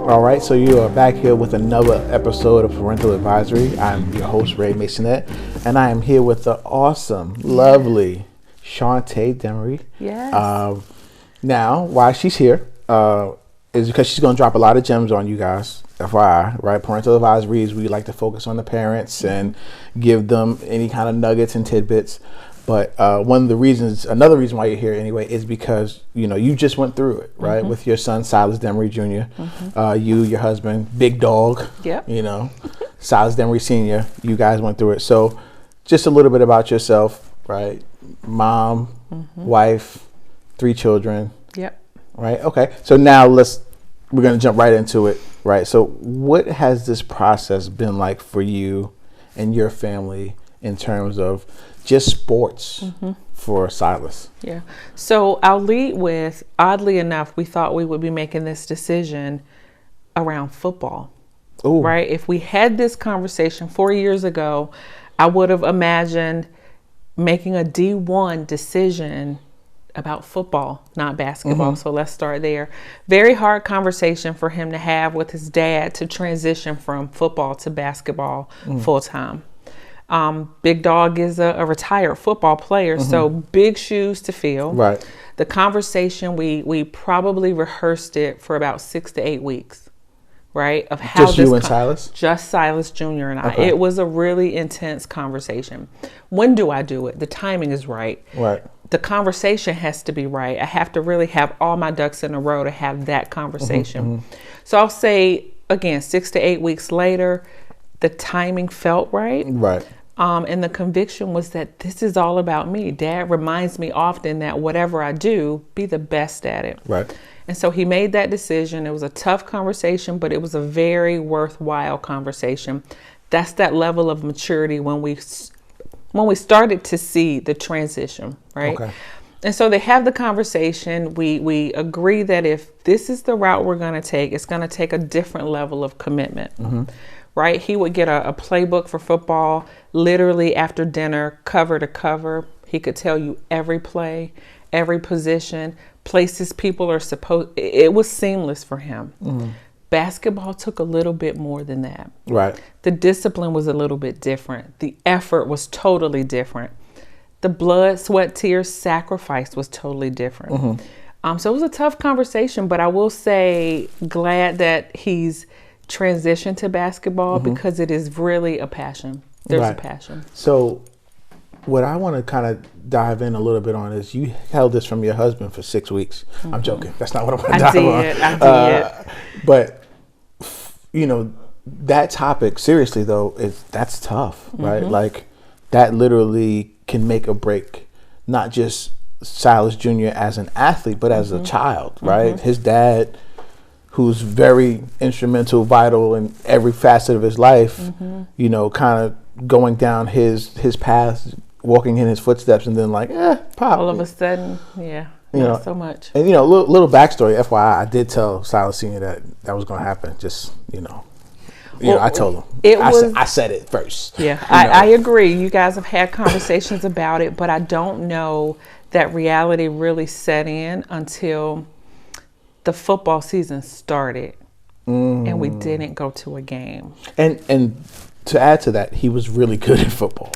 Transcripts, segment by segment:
All right, so you are back here with another episode of Parental Advisory. I'm your host, Ray Maisonet, and I am here with the awesome, lovely Shante Demary. Yes. Now, why she's here is because she's going to drop a lot of gems on you guys, FYI, right? Parental Advisories, we like to focus on the parents and give them any kind of nuggets and tidbits. But another reason why you're here anyway is because, you just went through it, right? With your son, Silas Demary Jr., your husband, big dog, Yep. Silas Demary Sr., you guys went through it. So just a little bit about yourself, right? Mom, wife, 3 children. Yep. Right. Okay. So now we're going to jump right into it. Right. So what has this process been like for you and your family in terms of just sports for Silas? Yeah. So I'll lead with, oddly enough, we thought we would be making this decision around football. Ooh. Right. If we had this conversation 4 years ago, I would have imagined making a D1 decision about football, not basketball. So let's start there. Very hard conversation for him to have with his dad to transition from football to basketball full time. Big Dog is a retired football player, so big shoes to fill. Right. The conversation, we probably rehearsed it for about 6 to 8 weeks, right? Of how just you and Silas? Just Silas Jr. and I. Okay. It was a really intense conversation. When do I do it? The timing is right. Right. The conversation has to be right. I have to really have all my ducks in a row to have that conversation. So I'll say, again, 6 to 8 weeks later, the timing felt right. Right. And the conviction was that this is all about me. Dad reminds me often that whatever I do, be the best at it. Right. And so he made that decision. It was a tough conversation, but it was a very worthwhile conversation. That's that level of maturity when we started to see the transition, right? Okay. And so they have the conversation. We agree that if this is the route we're going to take, it's going to take a different level of commitment, right? He would get a playbook for football literally after dinner, cover to cover. He could tell you every play, every position, places people are supposed. It was seamless for him. Basketball took a little bit more than that. Right. The discipline was a little bit different. The effort was totally different. The blood, sweat, tears, sacrifice was totally different. So it was a tough conversation, but I will say glad that he's transitioned to basketball because it is really a passion. There's a passion. So what I want to kind of dive in a little bit on is you held this from your husband for 6 weeks. I'm joking. That's not what I'm going to dive on. I did. But that topic, seriously though, that's tough, right? Like that literally can make or break not just Silas Jr. as an athlete, but as a child, right? His dad, who's very instrumental, vital in every facet of his life, kind of going down his path, walking in his footsteps, and then pop. All of a sudden, not so much. And little backstory, FYI, I did tell Silas Sr. that was going to happen. Just I told him. I said it first. Yeah, I agree. You guys have had conversations about it, but I don't know that reality really set in until the football season started, and we didn't go to a game. And to add to that, he was really good at football.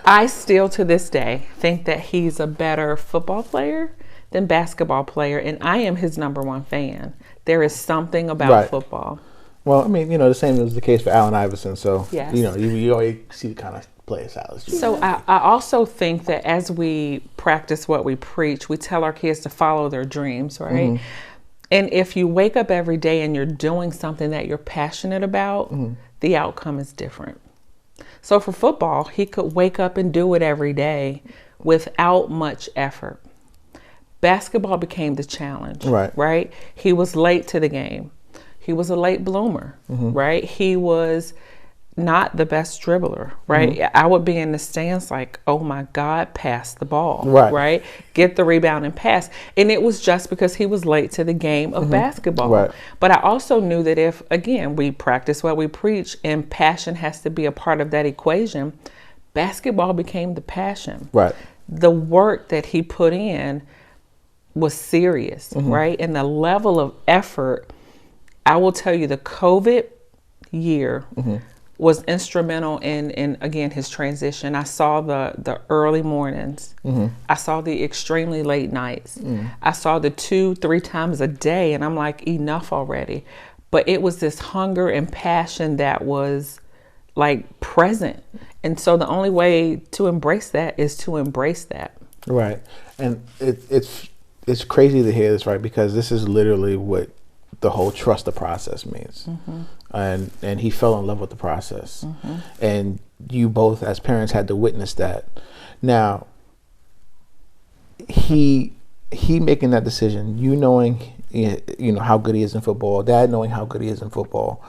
I still, to this day, think that he's a better football player than basketball player, and I am his #1 fan. There is something about football. Well, I mean, the same is the case for Allen Iverson. So, yes. You always see the kind of play Silas Jr. So I also think that as we practice what we preach, we tell our kids to follow their dreams, right? And if you wake up every day and you're doing something that you're passionate about, the outcome is different. So for football, he could wake up and do it every day without much effort. Basketball became the challenge, right? He was late to the game. He was a late bloomer, right? He was not the best dribbler, right? I would be in the stands like, oh my God, pass the ball, right? Get the rebound and pass. And it was just because he was late to the game of basketball. But I also knew that if, again, we practice what we preach and passion has to be a part of that equation, basketball became the passion. The work that he put in was serious, right? And the level of effort, I will tell you the COVID year was instrumental in again, his transition. I saw the early mornings. I saw the extremely late nights. I saw the 2-3 times a day, and I'm like, enough already. But it was this hunger and passion that was like present. And so the only way to embrace that is to embrace that. Right. And it's crazy to hear this, right? Because this is literally what the whole trust the process means. And he fell in love with the process. And you both as parents had to witness that. Now, he making that decision, you knowing, you know, how good he is in football, dad knowing how good he is in football,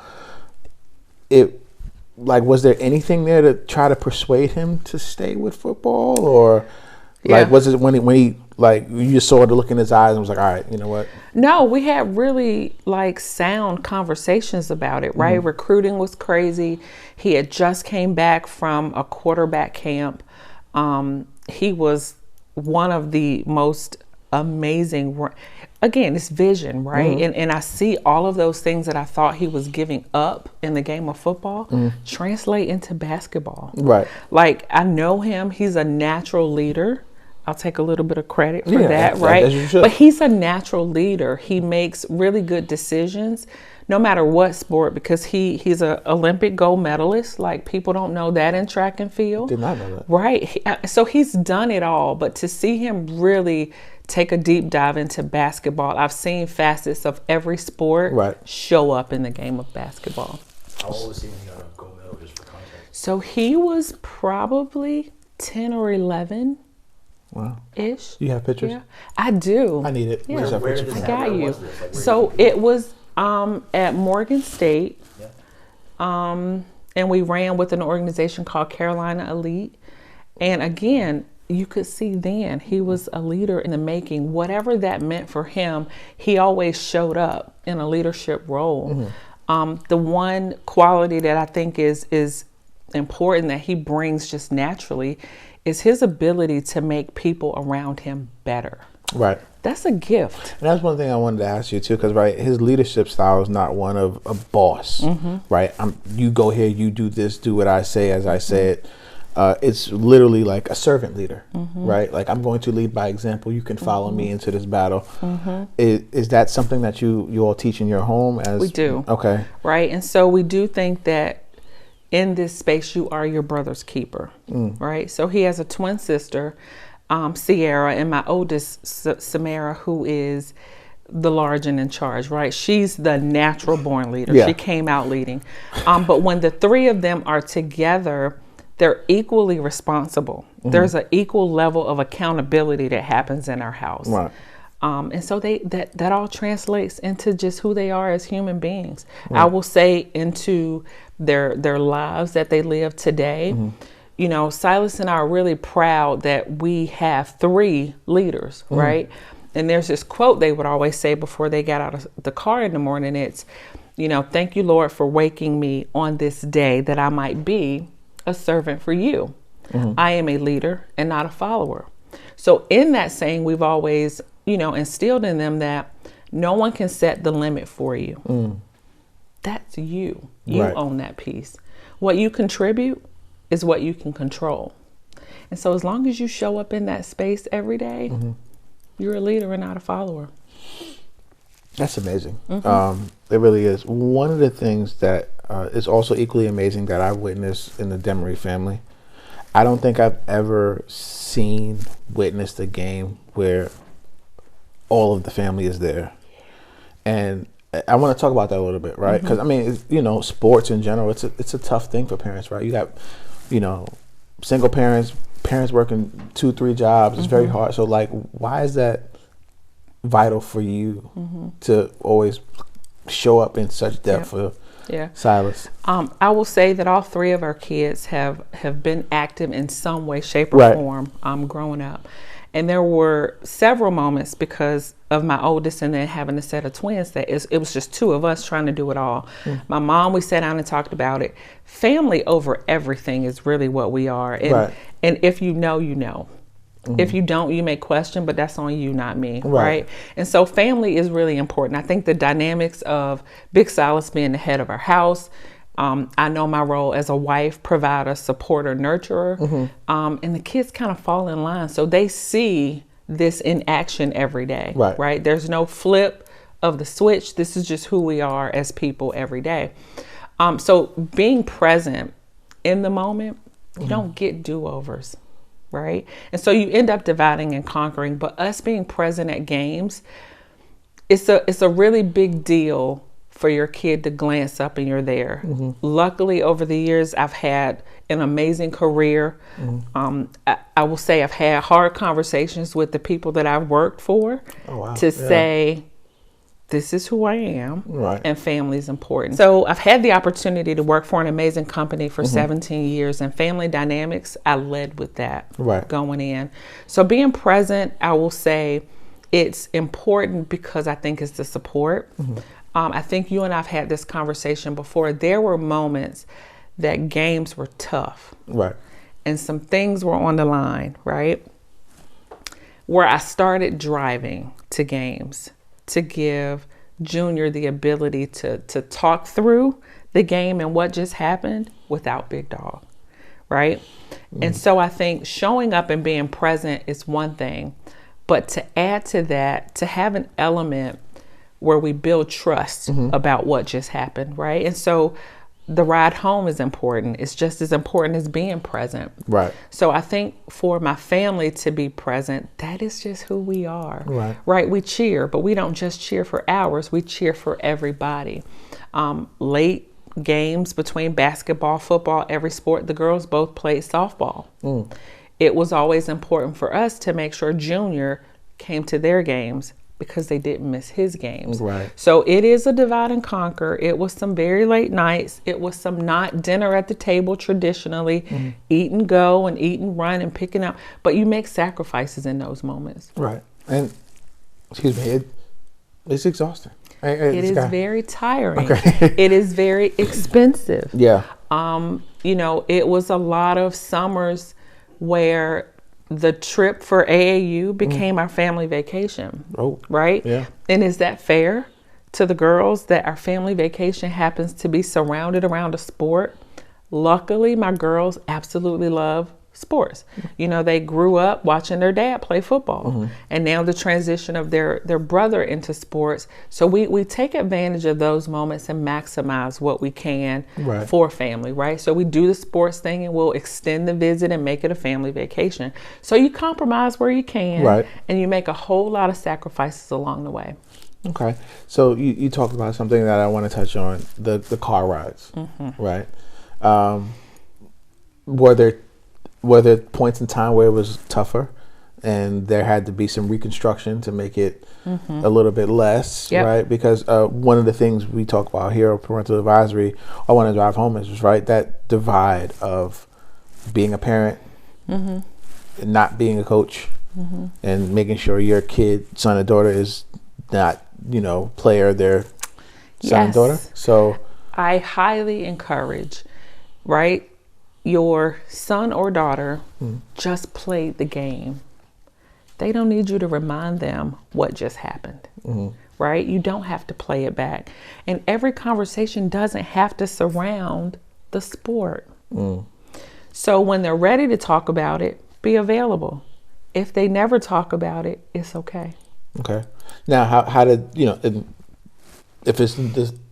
was there anything there to try to persuade him to stay with football? Or was it when he like, you just saw the look in his eyes and was like, all right, you know what? No, we had really like sound conversations about it, right? Recruiting was crazy. He had just came back from a quarterback camp. He was one of the most amazing, again, it's vision, right? And I see all of those things that I thought he was giving up in the game of football translate into basketball. Right. Like, I know him. He's a natural leader. I'll take a little bit of credit for that, right? But he's a natural leader. He makes really good decisions no matter what sport, because he's an Olympic gold medalist. Like, people don't know that in track and field. Did not know that. Right. So he's done it all. But to see him really take a deep dive into basketball, I've seen facets of every sport show up in the game of basketball. How old was he when he got a gold medal, just for context? So he was probably 10 or 11. Wow. Ish. You have pictures? Yeah, I do. I need it. Yeah. Where did this happen? Got you. Was this? Like, So it was at Morgan State. And we ran with an organization called Carolina Elite. And again, you could see then he was a leader in the making. Whatever that meant for him, he always showed up in a leadership role. The one quality that I think is important that he brings just naturally is his ability to make people around him better. Right. That's a gift. And that's one thing I wanted to ask you too, because his leadership style is not one of a boss, right? You go here, you do this, do what I say as I say it. It's literally like a servant leader, right? Like, I'm going to lead by example. You can follow me into this battle. Is that something that you all teach in your home? We do. Okay. Right. And so we do think that in this space, you are your brother's keeper, right? So he has a twin sister, Sierra, and my oldest, Samara, who is the large and in charge, right? She's the natural born leader. She came out leading. But when the three of them are together, they're equally responsible. There's an equal level of accountability that happens in our house. Right. And so that all translates into just who they are as human beings. Right. I will say into their lives that they live today. You know, Silas and I are really proud that we have 3 leaders, right? And there's this quote they would always say before they got out of the car in the morning. It's, you know, thank you, Lord, for waking me on this day that I might be a servant for you. I am a leader and not a follower. So in that saying, we've always, you know, instilled in them that no one can set the limit for you. That's you. You own that piece. What you contribute is what you can control. And so as long as you show up in that space every day, you're a leader and not a follower. That's amazing. It really is. One of the things that is also equally amazing that I've witnessed in the Demary family, I don't think I've ever witnessed a game where all of the family is there. And I want to talk about that a little bit, right? Because I mean, you know, sports in general, it's a tough thing for parents, right? You got, you know, single parents working 2-3 jobs. It's very hard. So like, why is that vital for you to always show up in such depth for Silas? I will say that all 3 of our kids have been active in some way, shape, or form growing up. And there were several moments because of my oldest and then having a set of twins that it was just 2 of us trying to do it all. My mom, we sat down and talked about it. Family over everything is really what we are. And if you know, you know. If you don't, you may question, but that's on you, not me, right? And so family is really important. I think the dynamics of Big Silas being the head of our house, I know my role as a wife, provider, supporter, nurturer, and the kids kind of fall in line. So they see this in action every day, right? There's no flip of the switch. This is just who we are as people every day. So being present in the moment, you don't get do-overs. Right. And so you end up dividing and conquering. But us being present at games, it's a really big deal for your kid to glance up and you're there. Luckily, over the years, I've had an amazing career. I will say I've had hard conversations with the people that I've worked for to say, this is who I am, and family is important. So I've had the opportunity to work for an amazing company for 17 years, and family dynamics, I led with that going in. So being present, I will say it's important because I think it's the support. I think you and I've had this conversation before. There were moments that games were tough, and some things were on the line, right? Where I started driving to games to give Junior the ability to talk through the game and what just happened without Big Dog, right? And so I think showing up and being present is one thing, but to add to that, to have an element where we build trust about what just happened, right? And so the ride home is important. It's just as important as being present. So I think for my family to be present, that is just who we are. Right? We cheer, but we don't just cheer for hours. We cheer for everybody. Late games between basketball, football, every sport, the girls both played softball. It was always important for us to make sure Junior came to their games because they didn't miss his games. So it is a divide and conquer. It was some very late nights. It was some not dinner at the table traditionally, eat and go and eat and run and picking up. But you make sacrifices in those moments. And, excuse me, it's exhausting. It is very tiring. It is very expensive. You know, it was a lot of summers where the trip for AAU became our family vacation, right? And is that fair to the girls that our family vacation happens to be surrounded around a sport? Luckily, my girls absolutely love sports. You know, they grew up watching their dad play football, and now the transition of their brother into sports. So we take advantage of those moments and maximize what we can for family, right? So we do the sports thing and we'll extend the visit and make it a family vacation. So you compromise where you can, and you make a whole lot of sacrifices along the way. So you talked about something that I want to touch on, the car rides, right? Were there points in time where it was tougher and there had to be some reconstruction to make it a little bit less, right? Because one of the things we talk about here at Parental Advisory, I want to drive home is, right, that divide of being a parent and not being a coach and making sure your kid, son or daughter, is not, you know, player, their son and daughter. So I highly encourage, right? Your son or daughter just played the game. They don't need you to remind them what just happened, right? You don't have to play it back. And every conversation doesn't have to surround the sport. So when they're ready to talk about it, be available. If they never talk about it, it's okay. Now, how did, you know, if it's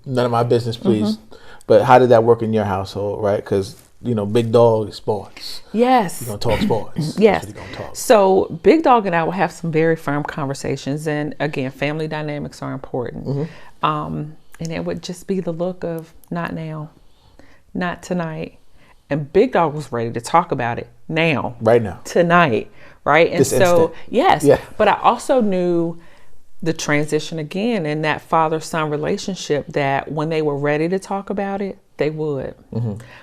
none of my business, please, but how did that work in your household, right? Because, you know, Big Dog is sports. Yes. You're going to talk sports. Yes. That's what you're gonna talk. So Big Dog and I will have some very firm conversations. And again, family dynamics are important. And it would just be the look of not now, not tonight. And Big Dog was ready to talk about it now. Right now. Tonight. Right. And this instant. Yes. Yeah. But I also knew the transition again in that father-son relationship that when they were ready to talk about it, they would.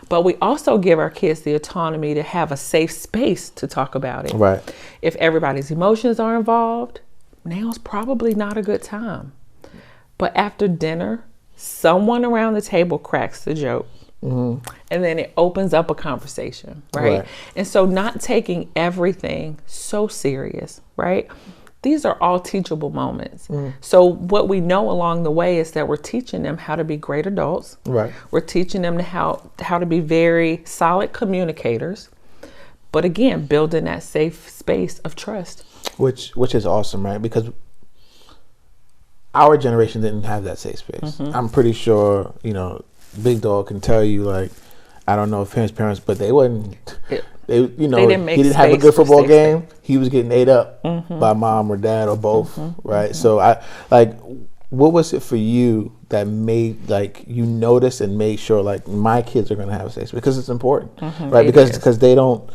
But we also give our kids the autonomy to have a safe space to talk about it. Right. If everybody's emotions are involved, now's probably not a good time. But after dinner, someone around the table cracks the joke. And then it opens up a conversation, right? And so not taking everything so serious, right? These are all teachable moments. So what we know along the way is that we're teaching them how to be great adults. Right. We're teaching them how to be very solid communicators. But again, building that safe space of trust. Which is awesome, right? Because our generation didn't have that safe space. I'm pretty sure, Big Dog can tell you, like, I don't know if his parents, but they wasn't. He didn't have a good football game. He was getting ate up by mom or dad or both, right? So what was it for you that made, like, you noticed and made sure, like, my kids are going to have a safe space? Because it's important, right? Because they don't,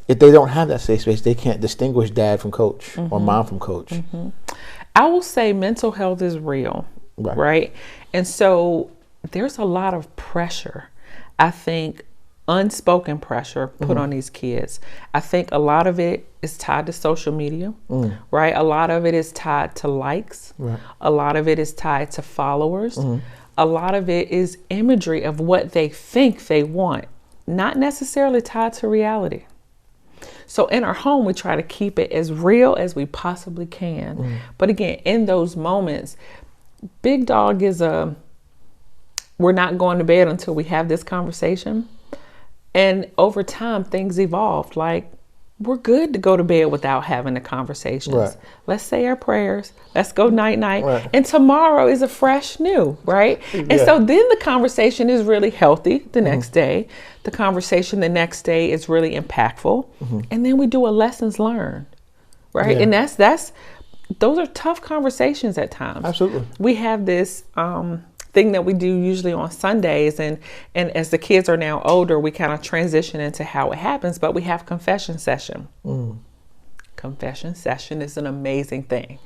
if they don't have that safe space, they can't distinguish dad from coach or mom from coach. I will say mental health is real, right? And so there's a lot of pressure, I think, unspoken pressure put on these kids. I think a lot of it is tied to social media, right? A lot of it is tied to likes. A lot of it is tied to followers. A lot of it is imagery of what they think they want, not necessarily tied to reality. So in our home, we try to keep it as real as we possibly can. But again, in those moments, Big Dog is we're not going to bed until we have this conversation. And over time, things evolved. Like, we're good to go to bed without having the conversations. Let's say our prayers. Let's go night-night. And tomorrow is a fresh new, right? And so then the conversation is really healthy the next day. The conversation the next day is really impactful. And then we do a lessons learned, right? And those are tough conversations at times. Absolutely. We have this thing that we do usually on Sundays, and as the kids are now older, we kind of transition into how it happens, but we have confession session. Confession session is an amazing thing.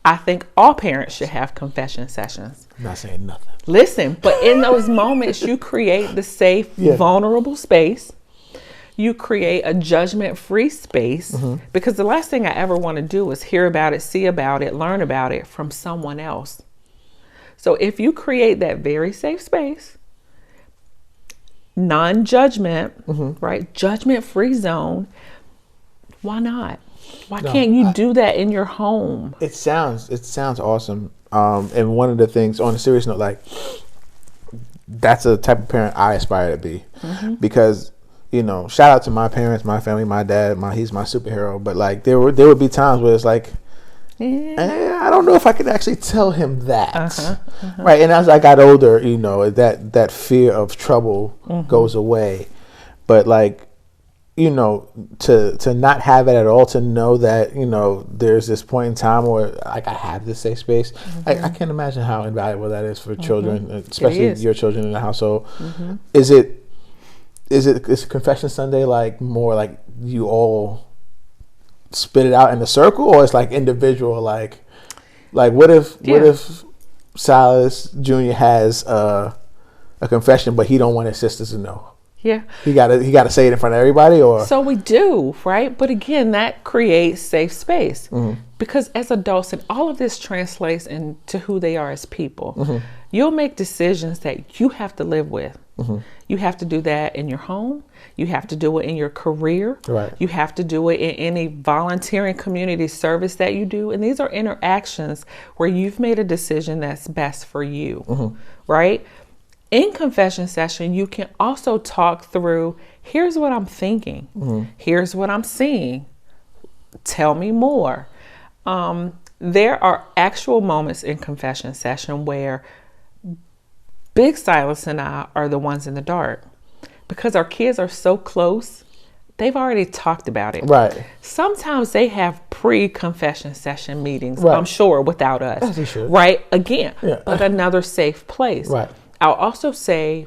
I think all parents should have confession sessions. I'm not saying nothing. Listen, but in those moments, you create the safe, vulnerable space. You create a judgment-free space, because the last thing I ever want to do is hear about it, see about it, learn about it from someone else. So if you create that very safe space, non-judgment, right, judgment-free zone, why not? Why can't you do that in your home? It sounds awesome. And one of the things, on a serious note, like, that's a type of parent I aspire to be, because, shout out to my parents, my family, my dad, he's my superhero. But, like, there would be times where it's like, I don't know if I could actually tell him that. Right. And as I got older, that fear of trouble goes away. But, like, to not have it at all, to know that, there's this point in time where, like, I have this safe space. I can't imagine how invaluable that is for children, especially your children in the household. Is Confession Sunday, like, more like you all spit it out in a circle, or it's like individual, like what if Silas Jr. has a confession, but he don't want his sisters to know? He gotta say it in front of everybody, or so we do, right? But again, that creates safe space, because as adults, and all of this translates into who they are as people. You'll make decisions that you have to live with. You have to do that in your home. You have to do it in your career. You have to do it in any volunteering community service that you do. And these are interactions where you've made a decision that's best for you, right? In confession session, you can also talk through, here's what I'm thinking. Here's what I'm seeing. Tell me more. There are actual moments in confession session where Big Silas and I are the ones in the dark, because our kids are so close. They've already talked about it. Right. Sometimes they have pre-confession session meetings, I'm sure, without us. As they should. Right. Again, but another safe place. Right. I'll also say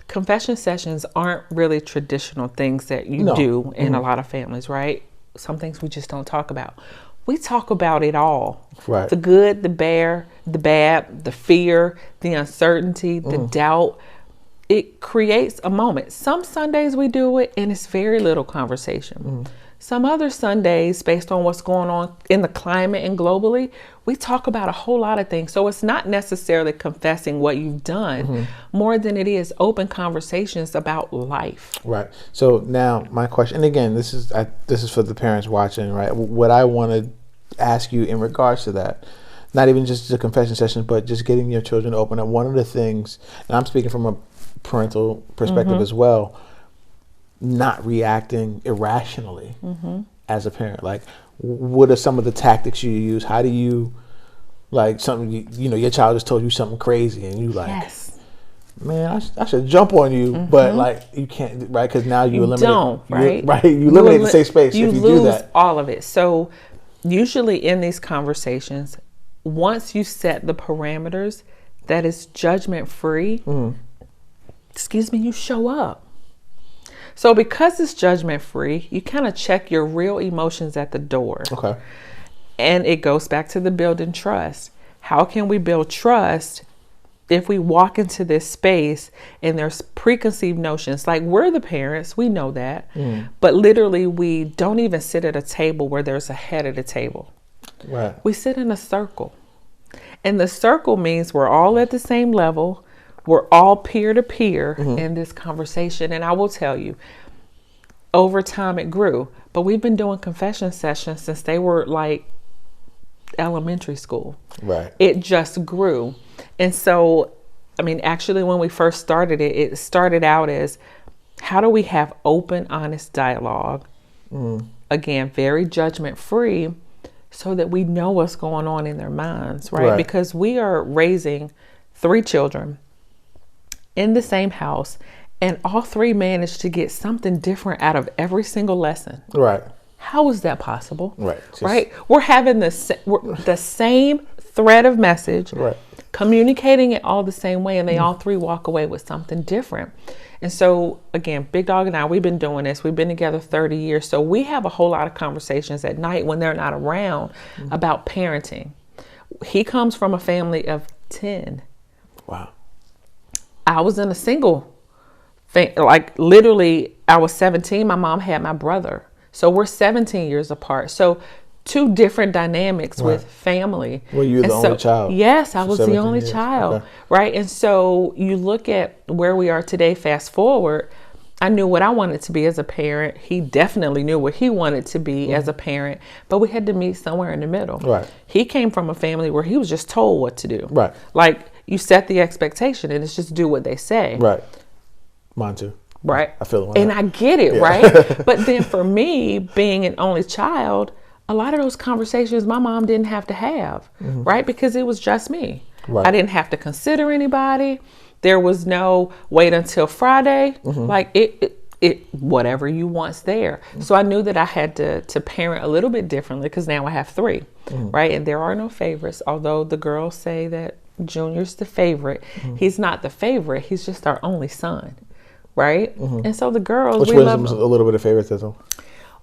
confession sessions aren't really traditional things that you do in a lot of families, right? Some things we just don't talk about. We talk about it all. Right. The good, the bad, the fear, the uncertainty, the doubt. It creates a moment. Some Sundays we do it and it's very little conversation. some other Sundays, based on what's going on in the climate and globally, we talk about a whole lot of things. So it's not necessarily confessing what you've done more than it is open conversations about life. Right. So now my question, and again, this is for the parents watching, right? What I want to ask you in regards to that, not even just the confession sessions, but just getting your children to open up. One of the things, and I'm speaking from a parental perspective as well, not reacting irrationally as a parent. Like, what are some of the tactics you use? How do you, like, something, you know, your child just told you something crazy and you like, Yes. man, I should jump on you, but like, you can't, right? Because now you eliminate, don't, right? You eliminate the safe space You if you lose do that. all of it. So usually in these conversations, once you set the parameters that is judgment free, you show up. So because it's judgment free, you kind of check your real emotions at the door. Okay. And it goes back to the building trust. How can we build trust if we walk into this space and there's preconceived notions? Like, we're the parents, we know that, but literally we don't even sit at a table where there's a head at the table. Right. We sit in a circle. And the circle means we're all at the same level. We're all peer to peer in this conversation. And I will tell you, over time it grew. But we've been doing confession sessions since they were like elementary school. Right. It just grew. And so, I mean, actually, when we first started it, it started out as, how do we have open, honest dialogue? Again, very judgment free, so that we know what's going on in their minds, right? Because we are raising 3 children in the same house, and all 3 managed to get something different out of every single lesson. Right. How is that possible? Right. Right. We're having the same thread of message, communicating it all the same way, and they all 3 walk away with something different. And so, again, Big Dog and I, we've been doing this. We've been together 30 years. So we have a whole lot of conversations at night when they're not around about parenting. He comes from a family of 10. Wow. I was in a single thing. Like, literally, I was 17. My mom had my brother. So we're 17 years apart. So 2 different dynamics with family. Well, you're the only child. Yes, I was the only years. child. Okay. Right. And so you look at where we are today, fast forward, I knew what I wanted to be as a parent. He definitely knew what he wanted to be as a parent, but we had to meet somewhere in the middle. Right. He came from a family where he was just told what to do. Right. Like, you set the expectation and it's just do what they say. Right. Mine too. Right. I feel it. And I get it, right? But then for me, being an only child, a lot of those conversations my mom didn't have to have, right? Because it was just me. Right. I didn't have to consider anybody. There was no wait until Friday. Like, it whatever you want's there. So I knew that I had to parent a little bit differently, because now I have 3, right? And there are no favorites, although the girls say that Junior's the favorite. He's not the favorite. He's just our only son, right? And so the girls, which we love was him. a little bit of favoritism.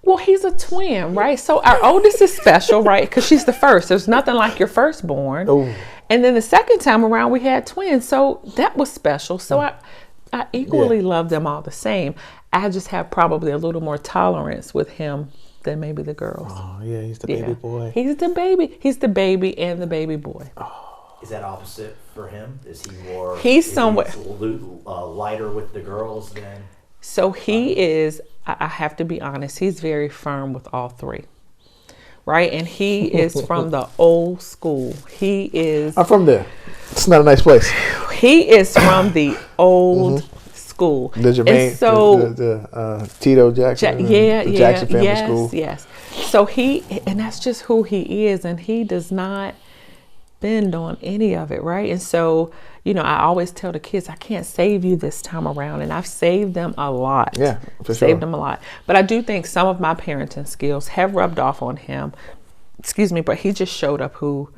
Well, he's a twin, right? So our oldest is special, right? Because she's the first. There's nothing like your firstborn. Oh. And then the second time around, we had twins. So that was special. So I equally love them all the same. I just have probably a little more tolerance with him than maybe the girls. Oh, yeah, he's the baby boy. He's the baby. He's the baby and the baby boy. Is that opposite for him? Is he more? He's somewhat lighter with the girls than. So he is. I have to be honest. He's very firm with all 3, right? And he is from the old school. He is. I'm from there. It's not a nice place. He is from the old school. The Jermaine, the Tito Jackson, the Jackson family school. Yes. So and that's just who he is, and he does not bend on any of it, right? And so, you know, I always tell the kids, I can't save you this time around, and I've saved them a lot. Yeah, for sure. Saved them a lot. But I do think some of my parenting skills have rubbed off on him. But he just showed up who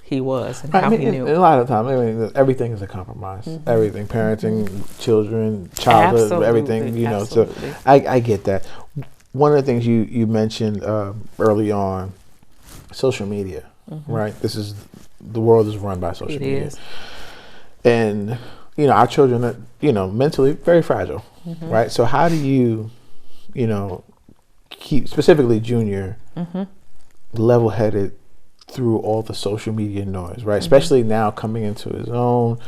he was and how he knew. And a lot of times, I mean, everything is a compromise. Everything, parenting, children, childhood, Absolutely. Everything, you know. Absolutely. So I get that. One of the things you mentioned early on, social media, right? The world is run by social media. Is. And, you know, our children are, you know, mentally very fragile, right? So how do you, you know, keep, specifically Junior, level-headed through all the social media noise, right? Especially now coming into his own,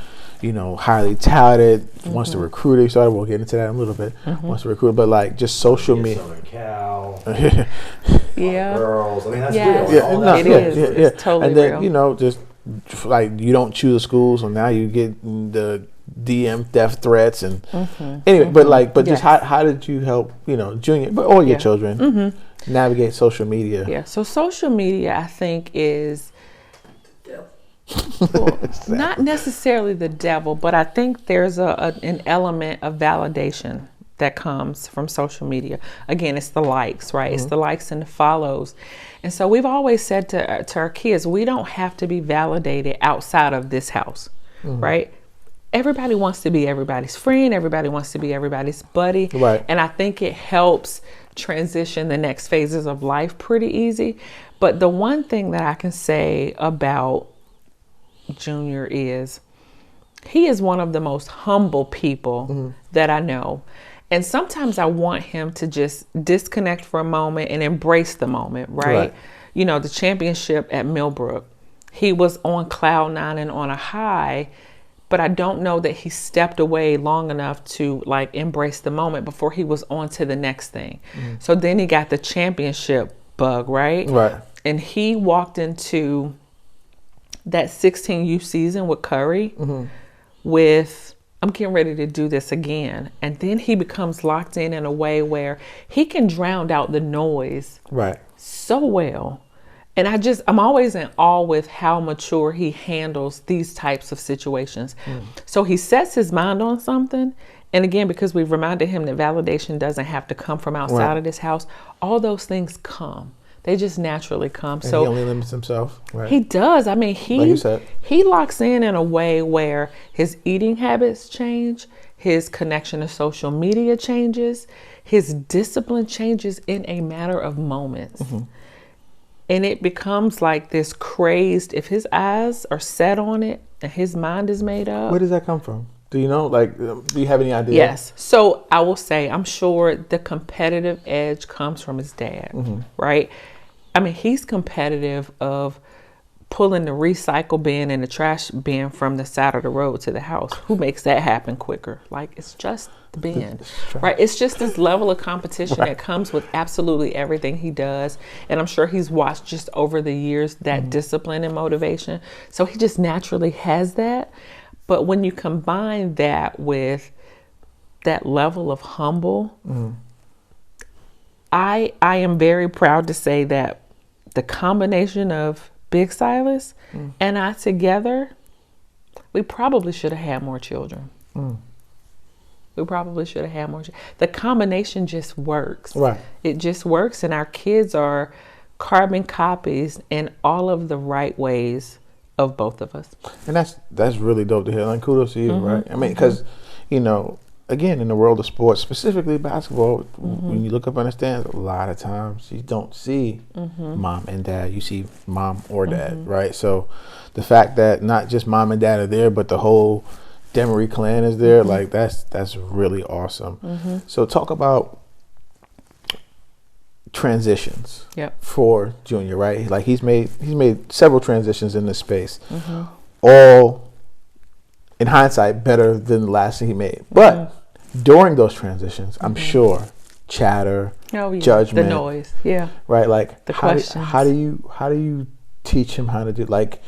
highly touted, wants to recruit. He started. We'll get into that in a little bit. Wants to recruit, but like just social media. Southern Cal. Yeah. Girls. I mean, that's Yes. real. Yeah, All no, that yeah, is. yeah, It's totally and then real. just like you don't choose a school, so now you get the DM death threats and anyway. But just how did you help Junior, but all your children navigate social media? Yeah. So social media, I think, is well, not necessarily the devil, but I think there's an element of validation that comes from social media. Again, it's the likes, right? It's the likes and the follows. And so we've always said to our kids, we don't have to be validated outside of this house, right? Everybody wants to be everybody's friend. Everybody wants to be everybody's buddy. Right. And I think it helps transition the next phases of life pretty easy. But the one thing that I can say about Junior is he is one of the most humble people that I know. And sometimes I want him to just disconnect for a moment and embrace the moment, right? The championship at Millbrook, he was on cloud nine and on a high, but I don't know that he stepped away long enough to like embrace the moment before he was on to the next thing. So then he got the championship bug, right? Right. And he walked into that 16U season with Curry with, I'm getting ready to do this again. And then he becomes locked in a way where he can drown out the noise so well. And I'm always in awe with how mature he handles these types of situations. So he sets his mind on something. And again, because we've reminded him that validation doesn't have to come from outside of this house, all those things come. They just naturally come. And so he only limits himself, right? He does. I mean, Like you said. he locks in a way where his eating habits change, his connection to social media changes, his discipline changes in a matter of moments. And it becomes like this crazed, if his eyes are set on it and his mind is made up. Where does that come from? Do you know? Like, do you have any idea? Yes. So I will say, I'm sure the competitive edge comes from his dad, right? I mean, he's competitive of pulling the recycle bin and the trash bin from the side of the road to the house. Who makes that happen quicker? Like, it's just the bin, right? It's just this level of competition that comes with absolutely everything he does. And I'm sure he's watched just over the years that discipline and motivation. So he just naturally has that. But when you combine that with that level of humble, I am very proud to say that the combination of Big Silas and I together, we probably should have had more children. We probably should have had more. The combination just works. Right. It just works, and our kids are carbon copies in all of the right ways of both of us. And that's really dope to hear. Like, kudos to you, right? I mean, because, again, in the world of sports, specifically basketball, when you look up on the stands, a lot of times you don't see mom and dad. You see mom or dad, right? So the fact that not just mom and dad are there, but the whole Demary clan is there, like that's really awesome. So talk about transitions for Junior, right? Like he's made several transitions in this space, all in hindsight better than the last thing he made. But during those transitions, I'm sure chatter, judgment, the noise, right? Like the questions. How do you teach him how to do? Like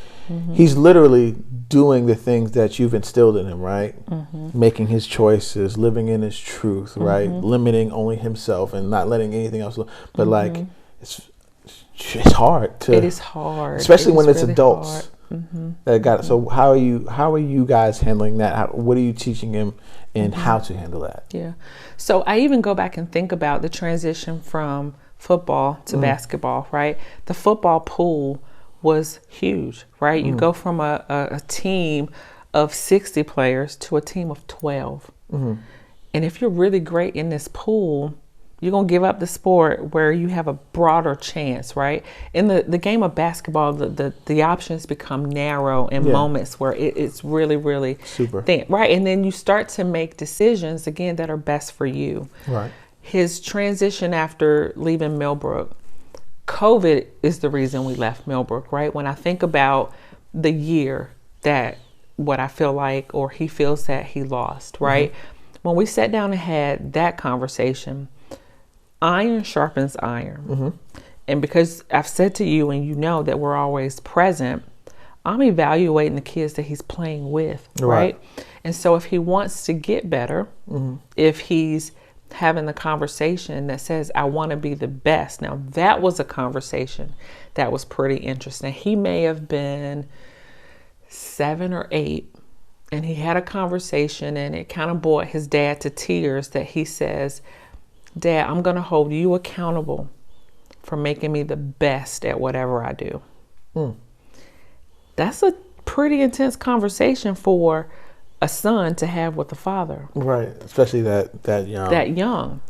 he's literally doing the things that you've instilled in him, right? Making his choices, living in his truth, right? Limiting only himself and not letting anything else. But like it's hard to. It is hard, especially when it's really adults. That got it. So how are you guys handling that? What are you teaching him and how to handle that? Yeah. So I even go back and think about the transition from football to basketball, right? The football pool was huge, right? You go from a team of 60 players to a team of 12. And if you're really great in this pool, you're going to give up the sport where you have a broader chance, right? In the game of basketball, the options become narrow in moments where it's really, really super thin, right? And then you start to make decisions, again, that are best for you. Right. his transition after leaving Millbrook, COVID is the reason we left Millbrook, right? When I think about the year that what I feel like, or he feels that he lost, right? When we sat down and had that conversation, iron sharpens iron. And because I've said to you, and you know that we're always present, I'm evaluating the kids that he's playing with, right? And so if he wants to get better, if he's having the conversation that says, I want to be the best. Now, that was a conversation that was pretty interesting. He may have been 7 or 8, and he had a conversation, and it kind of brought his dad to tears, that he says, Dad, I'm going to hold you accountable for making me the best at whatever I do. That's a pretty intense conversation for a son to have with the father. Right. Especially that young. That young.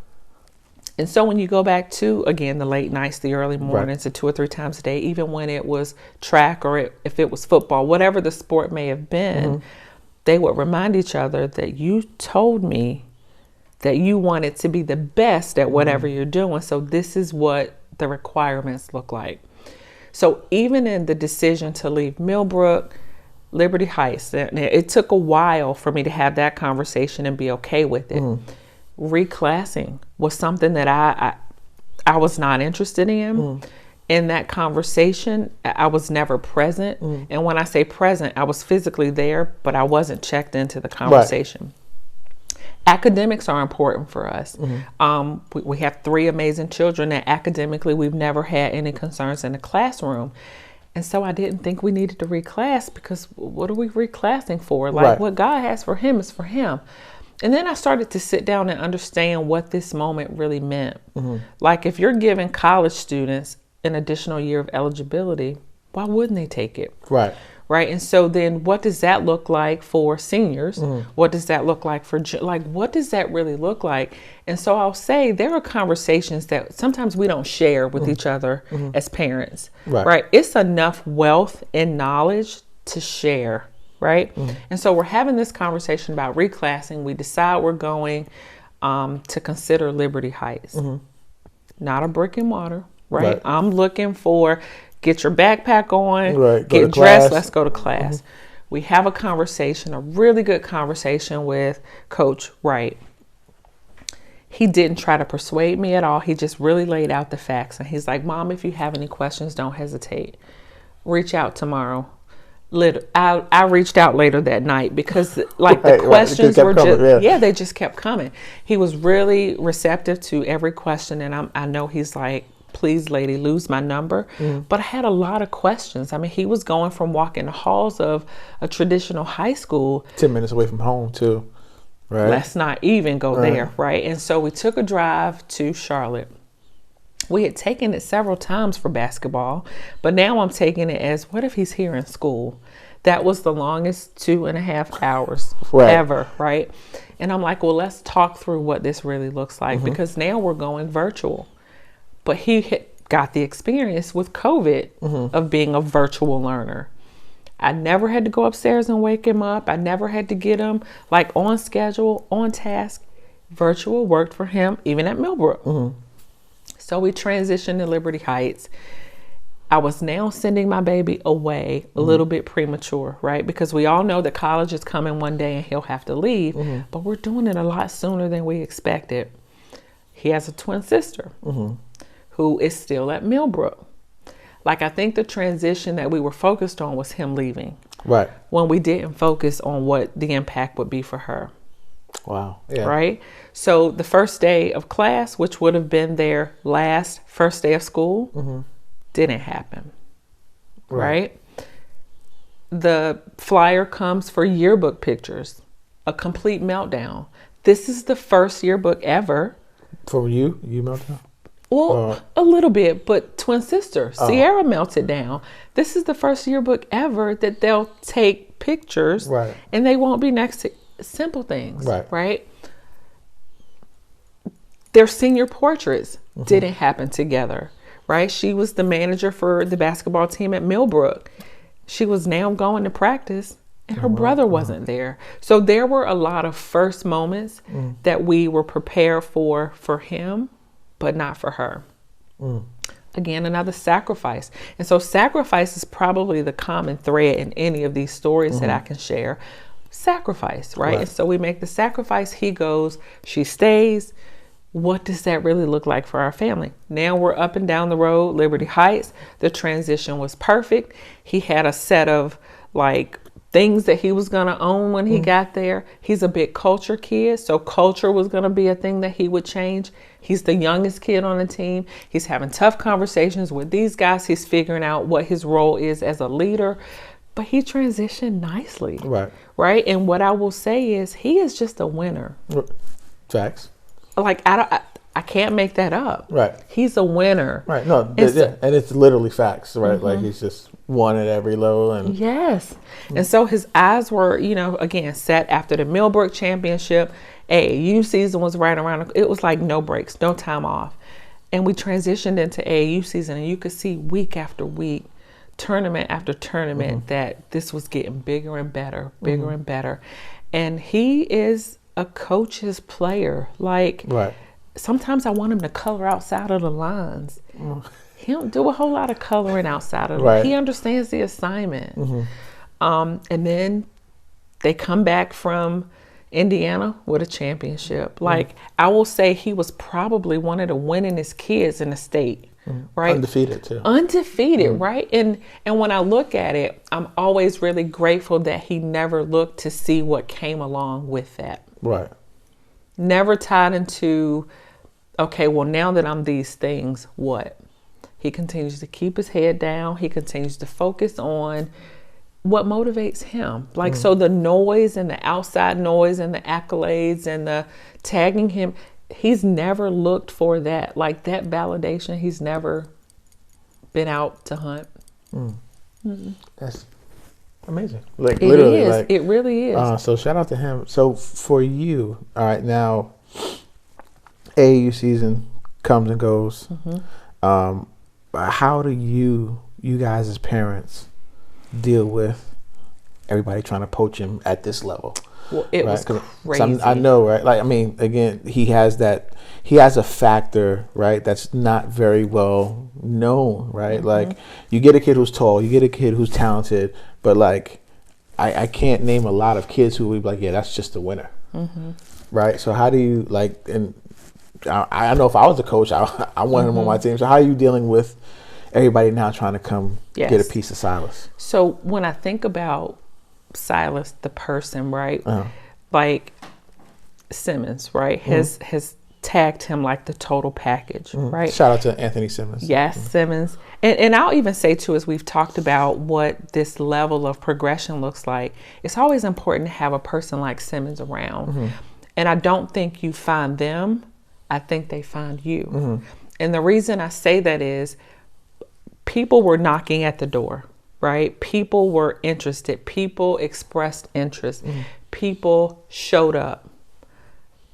And so when you go back to, again, the late nights, the early mornings, the 2 or 3 times a day, even when it was track or if it was football, whatever the sport may have been, they would remind each other that you told me that you wanted to be the best at whatever you're doing. So this is what the requirements look like. So even in the decision to leave Millbrook, Liberty Heights, it took a while for me to have that conversation and be okay with it. Reclassing was something that I was not interested in. In that conversation, I was never present. And when I say present, I was physically there, but I wasn't checked into the conversation. Academics are important for us. We have 3 amazing children that academically we've never had any concerns in the classroom. And so I didn't think we needed to reclass, because what are we reclassing for? Like what God has for him is for him. And then I started to sit down and understand what this moment really meant. Like if you're giving college students an additional year of eligibility, why wouldn't they take it? Right. And so then what does that look like for seniors? What does that look like for, what does that really look like? And so I'll say there are conversations that sometimes we don't share with each other as parents, right? It's enough wealth and knowledge to share, right? And so we're having this conversation about reclassing. We decide we're going to consider Liberty Heights, not a brick and mortar, right? I'm looking for, get your backpack on, get dressed, let's go to class. We have a conversation, a really good conversation with Coach Wright. He didn't try to persuade me at all. He just really laid out the facts. And he's like, Mom, if you have any questions, don't hesitate. Reach out tomorrow. I reached out later that night because the questions were just, they just kept coming. He was really receptive to every question. And I know he's like, please, lady, lose my number. But I had a lot of questions. I mean, he was going from walking the halls of a traditional high school 10 minutes away from home too, right? Let's not even go there, right? And so we took a drive to Charlotte. We had taken it several times for basketball, but now I'm taking it as, what if he's here in school? That was the longest 2.5 hours ever, right? And I'm like, well, let's talk through what this really looks like, because now we're going virtual. But he had got the experience with COVID of being a virtual learner. I never had to go upstairs and wake him up. I never had to get him like on schedule, on task. Virtual worked for him, even at Millbrook. So we transitioned to Liberty Heights. I was now sending my baby away a little bit premature, right? Because we all know that college is coming one day and he'll have to leave, but we're doing it a lot sooner than we expected. He has a twin sister who is still at Millbrook. Like, I think the transition that we were focused on was him leaving. Right. When we didn't focus on what the impact would be for her. Wow. Yeah. Right? So the first day of class, which would have been their first day of school, didn't happen. Right? The flyer comes for yearbook pictures. A complete meltdown. This is the first yearbook ever. For you meltdown? Well, a little bit, but twin sister, Sierra melted down. This is the first yearbook ever that they'll take pictures and they won't be next to simple things, right? Their senior portraits didn't happen together, right? She was the manager for the basketball team at Millbrook. She was now going to practice and her brother wasn't there. So there were a lot of first moments that we were prepared for him, but not for her. Again, another sacrifice. And so sacrifice is probably the common thread in any of these stories that I can share. Sacrifice, right? And so we make the sacrifice. He goes, she stays. What does that really look like for our family? Now we're up and down the road, Liberty Heights. The transition was perfect. He had a set of like things that he was going to own when he got there. He's a big culture kid, so culture was going to be a thing that he would change. He's the youngest kid on the team. He's having tough conversations with these guys. He's figuring out what his role is as a leader, but he transitioned nicely. Right. And what I will say is he is just a winner. Facts. Like, I can't make that up. Right. He's a winner. Right. No, and it's literally facts, right? Like he's just won at every level. And and so his eyes were, again, set after the Millbrook Championship. AAU season was right around. It was like no breaks, no time off. And we transitioned into AAU season, and you could see week after week, tournament after tournament, that this was getting bigger and better, bigger and better. And he is a coach's player. Like, sometimes I want him to color outside of the lines. He don't do a whole lot of coloring outside of it. He understands the assignment. And then they come back from Indiana with a championship. Like, I will say he was probably one of the winningest kids in the state. Right? Undefeated too. Undefeated, right? And when I look at it, I'm always really grateful that he never looked to see what came along with that. Right. Never tied into, okay, well, now that I'm these things, what? He continues to keep his head down. He continues to focus on what motivates him. Like, so the noise and the outside noise and the accolades and the tagging him, he's never looked for that. Like, that validation, he's never been out to hunt. That's amazing. Like, it literally. Is. Like, it really is. So shout out to him. So for you, all right, now AAU season comes and goes. How do you guys as parents deal with everybody trying to poach him at this level? Well, it was crazy. I know, right? Like, I mean, again, he has a factor, right? That's not very well known, right? Like, you get a kid who's tall, you get a kid who's talented, but like, I can't name a lot of kids who would be like, yeah, that's just a winner, right? So how do you, like, and I know if I was a coach, I want him on my team. So how are you dealing with everybody now trying to come get a piece of Silas? So when I think about Silas, the person, right? Like Simmons, right? Has tagged him like the total package, right? Shout out to Anthony Simmons. Yes, Simmons. And I'll even say too, as we've talked about what this level of progression looks like, it's always important to have a person like Simmons around. And I don't think you find them, I think they find you. And the reason I say that is people were knocking at the door, right? People were interested. People expressed interest. People showed up.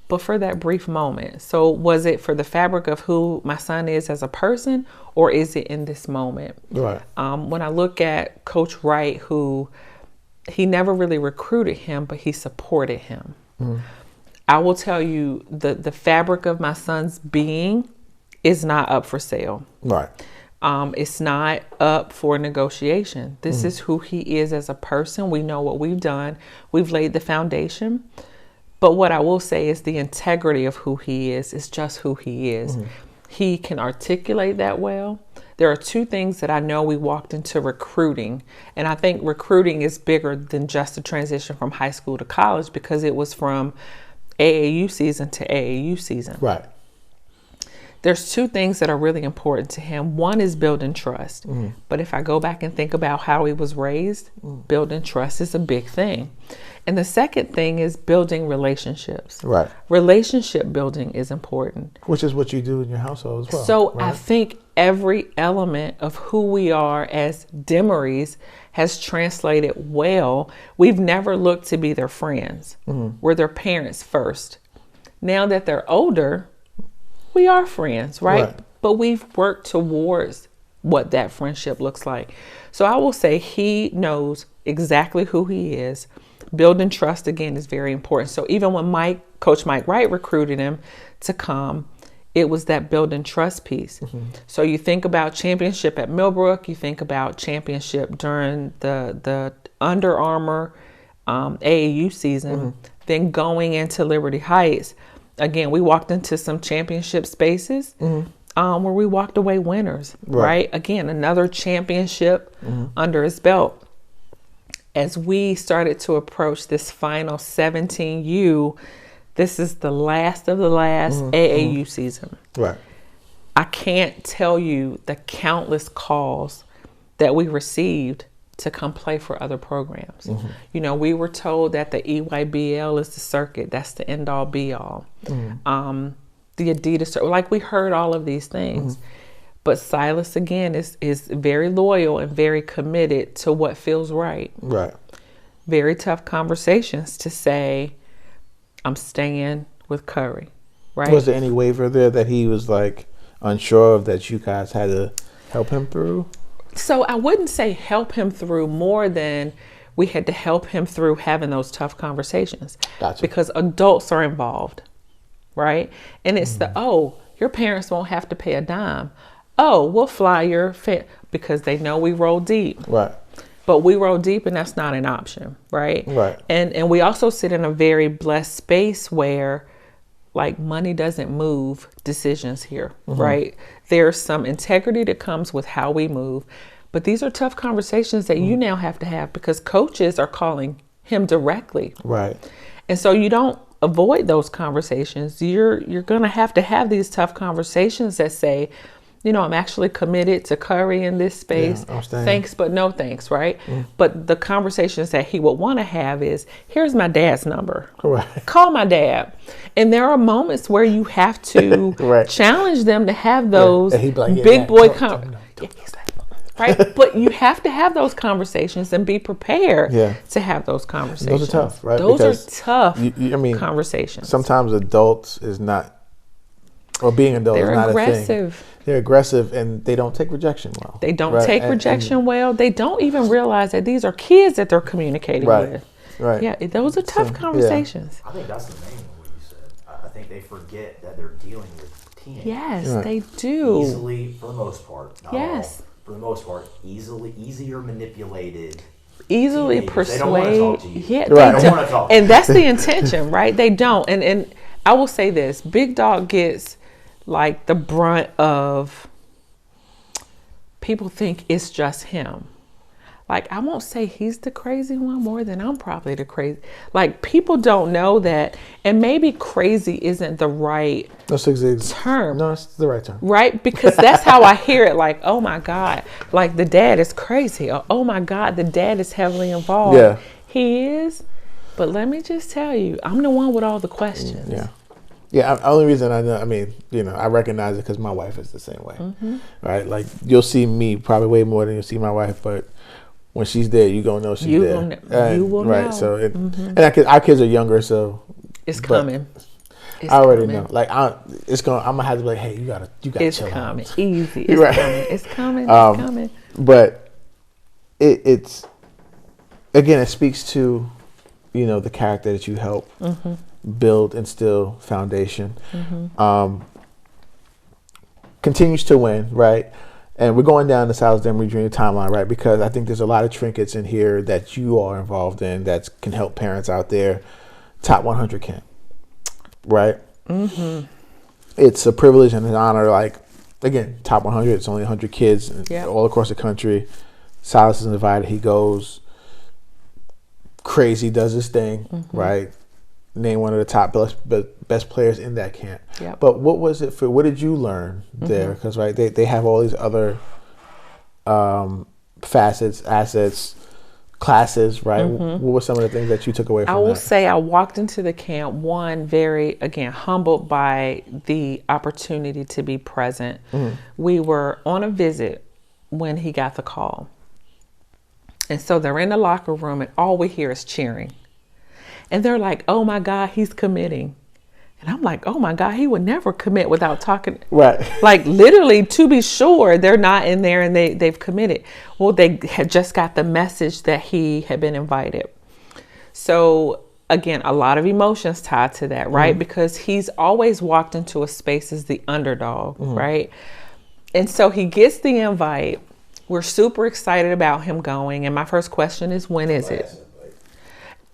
But for that brief moment. So was it for the fabric of who my son is as a person, or is it in this moment? Right. When I look at Coach Wright, who he never really recruited him, but he supported him. I will tell you the fabric of my son's being is not up for sale. Right. It's not up for negotiation. This is who he is as a person. We know what we've done. We've laid the foundation. But what I will say is the integrity of who he is just who he is. He can articulate that well. There are two things that I know we walked into recruiting. And I think recruiting is bigger than just the transition from high school to college, because it was from AAU season to AAU season. Right. There's two things that are really important to him. One is building trust. But if I go back and think about how he was raised, building trust is a big thing. And the second thing is building relationships. Right. Relationship building is important. Which is what you do in your household as well. So right? I think every element of who we are as Demarys has translated well. We've never looked to be their friends. We're their parents first. Now that they're older, we are friends, right? But we've worked towards what that friendship looks like. So I will say he knows exactly who he is. Building trust, again, is very important. So even when Coach Mike Wright recruited him to come, it was that building trust piece. So you think about championship at Millbrook, you think about championship during the Under Armour AAU season, then going into Liberty Heights. Again, we walked into some championship spaces where we walked away winners, right? Again, another championship under his belt. As we started to approach this final 17U, this is the last of the last AAU season. Right. I can't tell you the countless calls that we received to come play for other programs. You know, we were told that the EYBL is the circuit. That's the end all be all. The Adidas, like we heard all of these things. But Silas, again, is very loyal and very committed to what feels right. Right. Very tough conversations to say, I'm staying with Curry, right? Was there any waiver there that he was like unsure of that you guys had to help him through? So I wouldn't say help him through more than we had to help him through having those tough conversations. Gotcha. Because adults are involved, right? And it's your parents won't have to pay a dime. Oh, we'll fly your because they know we roll deep. Right. But we roll deep and that's not an option, right? Right. And we also sit in a very blessed space where like money doesn't move decisions here, right? There's some integrity that comes with how we move. But these are tough conversations that you now have to have because coaches are calling him directly. Right. And so you don't avoid those conversations. You're going to have these tough conversations that say, you know, I'm actually committed to Curry in this space. Yeah, thanks, but no thanks, right? But the conversations that he would want to have is, here's my dad's number. Right. Call my dad. And there are moments where you have to challenge them to have those big boy conversations. Right? But you have to have those conversations and be prepared to have those conversations. Those are tough, right? Those are tough conversations. Sometimes adults is not, or being adult is not aggressive. A thing. They're aggressive and they don't take rejection well. They don't take rejection well. They don't even realize that these are kids that they're communicating with. Right. Yeah, those are tough conversations. I think that's the main one what you said. I think they forget that they're dealing with teenagers. Yes, they do. Easily, for the most part. Not all, for the most part, easier manipulated. Easily teenagers. persuade. They don't want to talk to you. Yeah, they don't want to talk to you. And that's the intention, right? They don't. And I will say this, Big Dog gets like the brunt of people think it's just him. Like, I won't say he's the crazy one more than I'm probably the crazy. Like, people don't know that, and maybe crazy isn't the right term. No, it's the right term. Right? Because that's how I hear it. Like, oh my God, like the dad is crazy. Or, oh my God, the dad is heavily involved. Yeah. He is. But let me just tell you, I'm the one with all the questions. Yeah. Yeah, the only reason I know, I recognize it because my wife is the same way, right? Like, you'll see me probably way more than you'll see my wife, but when she's there, you gonna know she's there. You will right, know. So, and our kids are younger, so it's coming. I already know. Like, I'm gonna have to be like, hey, you gotta it's chill coming. out. Easy. It's coming. It's coming. It's coming. But it's again, it speaks to, the character that you help build, instill, foundation. Continues to win, right? And we're going down the Silas Demary Jr. timeline, right? Because I think there's a lot of trinkets in here that you are involved in that can help parents out there. Top 100 camp, right? It's a privilege and an honor. Like, again, top 100. It's only 100 kids all across the country. Silas is invited. He goes crazy, does his thing, right? Named one of the top best players in that camp. Yep. But what was it for? What did you learn there? Because they have all these other facets, assets, classes, right? What were some of the things that you took away from that? I will say I walked into the camp, one, very, again, humbled by the opportunity to be present. We were on a visit when he got the call. And so they're in the locker room and all we hear is cheering. And they're like, oh my God, he's committing. And I'm like, oh my God, he would never commit without talking. Right. Like literally, to be sure, they're not in there and they've committed. Well, they had just got the message that he had been invited. So again, a lot of emotions tied to that, right? Because he's always walked into a space as the underdog, right? And so he gets the invite. We're super excited about him going. And my first question is, when is it?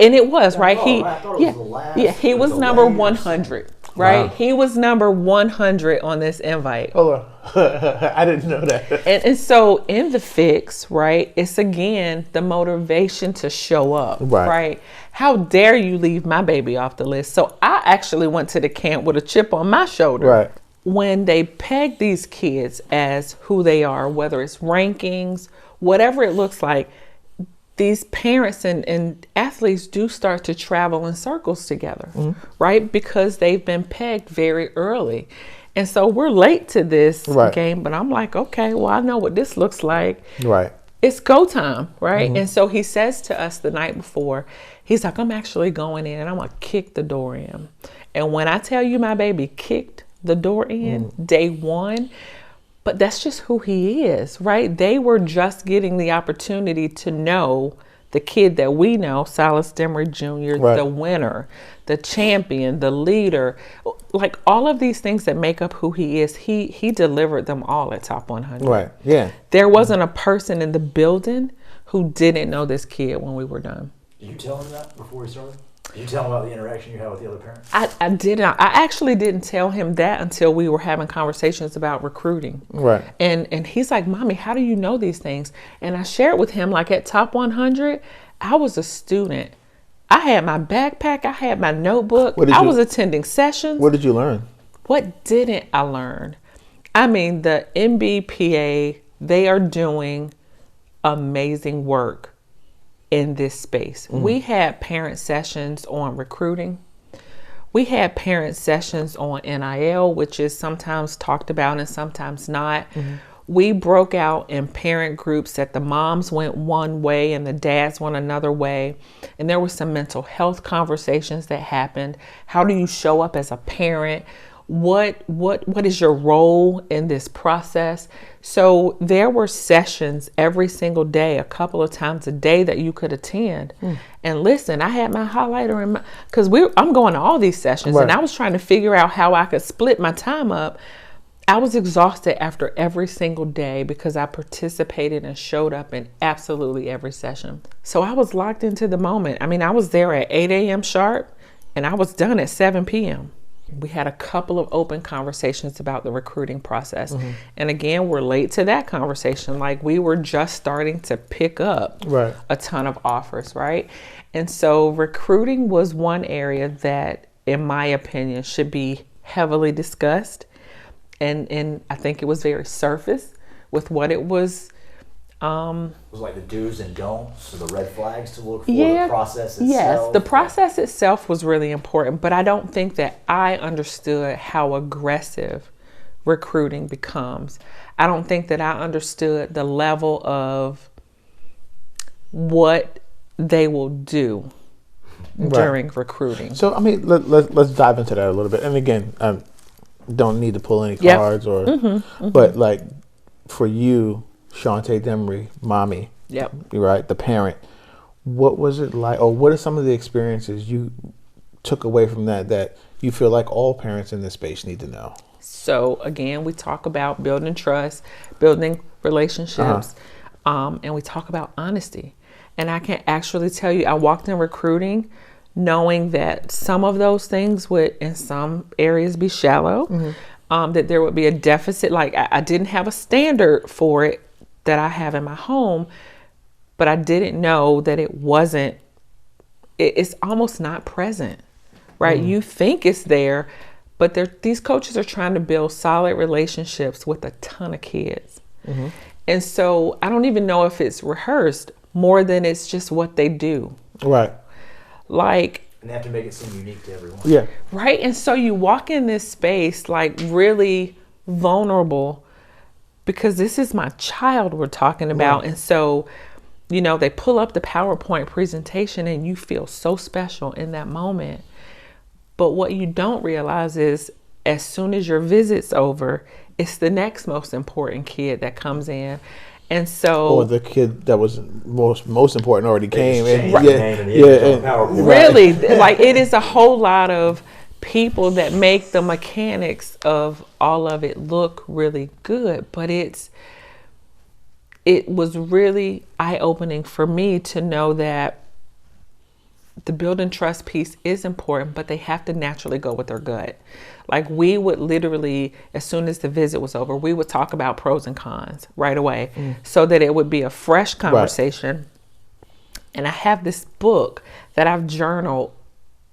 And it was, right? He was number 100, right? Wow. He was number 100 on this invite. Hold on. I didn't know that. And so in the fix, right, it's again the motivation to show up, right? How dare you leave my baby off the list? So I actually went to the camp with a chip on my shoulder. Right. When they peg these kids as who they are, whether it's rankings, whatever it looks like, these parents and athletes do start to travel in circles together, right? Because they've been pegged very early. And so we're late to this game, but I'm like, okay, well, I know what this looks like. Right. It's go time, right? And so he says to us the night before, he's like, I'm actually going in and I'm going to kick the door in. And when I tell you my baby kicked the door in day one, but that's just who he is, right? They were just getting the opportunity to know the kid that we know, Silas Demary Jr., the winner, the champion, the leader, like all of these things that make up who he is. He delivered them all at Top 100. Right. Yeah. There wasn't a person in the building who didn't know this kid when we were done. Did you tell him that before he started? Did you tell him about the interaction you had with the other parents? I did not. I actually didn't tell him that until we were having conversations about recruiting. Right. And he's like, Mommy, how do you know these things? And I shared with him, like at Top 100, I was a student. I had my backpack. I had my notebook. I was attending sessions. What did you learn? What didn't I learn? I mean, the NBPA, they are doing amazing work in this space. We had parent sessions on recruiting. We had parent sessions on NIL, which is sometimes talked about and sometimes not. We broke out in parent groups that the moms went one way and the dads went another way. And there were some mental health conversations that happened. How do you show up as a parent? What is your role in this process? So there were sessions every single day, a couple of times a day that you could attend. And listen, I had my highlighter in my, because I'm going to all these sessions and I was trying to figure out how I could split my time up. I was exhausted after every single day because I participated and showed up in absolutely every session. So I was locked into the moment. I mean, I was there at 8 a.m. sharp and I was done at 7 p.m. We had a couple of open conversations about the recruiting process. And again, we're late to that conversation. Like we were just starting to pick up a ton of offers, right? And so recruiting was one area that, in my opinion, should be heavily discussed. And I think it was very surface with what it was. It was like the do's and don'ts, so the red flags to look for, the process itself. Yes, the process itself was really important, but I don't think that I understood how aggressive recruiting becomes. I don't think that I understood the level of what they will do during recruiting. So, I mean, let's dive into that a little bit. And again, don't need to pull any cards but like for you, Shante Demary, mommy, right, the parent, what was it like, or what are some of the experiences you took away from that you feel like all parents in this space need to know? So again, we talk about building trust, building relationships, and we talk about honesty. And I can actually tell you, I walked in recruiting knowing that some of those things would in some areas be shallow, that there would be a deficit. Like I didn't have a standard for it that I have in my home, but I didn't know that it's almost not present, right? You think it's there, but these coaches are trying to build solid relationships with a ton of kids. And so I don't even know if it's rehearsed more than it's just what they do. Right. And they have to make it seem unique to everyone. Yeah. Right. And so you walk in this space like really vulnerable, because this is my child we're talking about. And so, you know, they pull up the PowerPoint presentation and you feel so special in that moment. But what you don't realize is as soon as your visit's over, it's the next most important kid that comes in. And so, or the kid that was most important already came. Really, like it is a whole lot of people that make the mechanics of all of it look really good. But it was really eye-opening for me to know that the building trust piece is important, but they have to naturally go with their gut. Like we would literally, as soon as the visit was over, we would talk about pros and cons right away so that it would be a fresh conversation. Right. And I have this book that I've journaled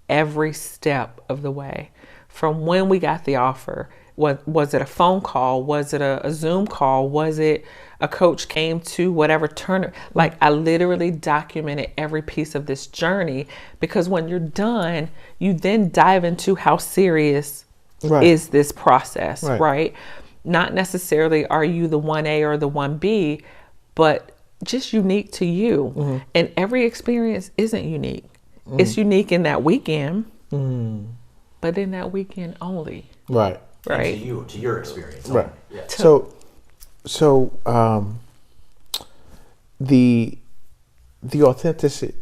every step of the way from when we got the offer. Was it a phone call? Was it a Zoom call? Was it a coach came to whatever turn? Like I literally documented every piece of this journey, because when you're done, you then dive into how serious is this process, right? Not necessarily are you the 1A or the 1B, but just unique to you. And every experience isn't unique. It's unique in that weekend, but in that weekend only. Right. Right. To your experience. Right. Yeah. So the authenticity.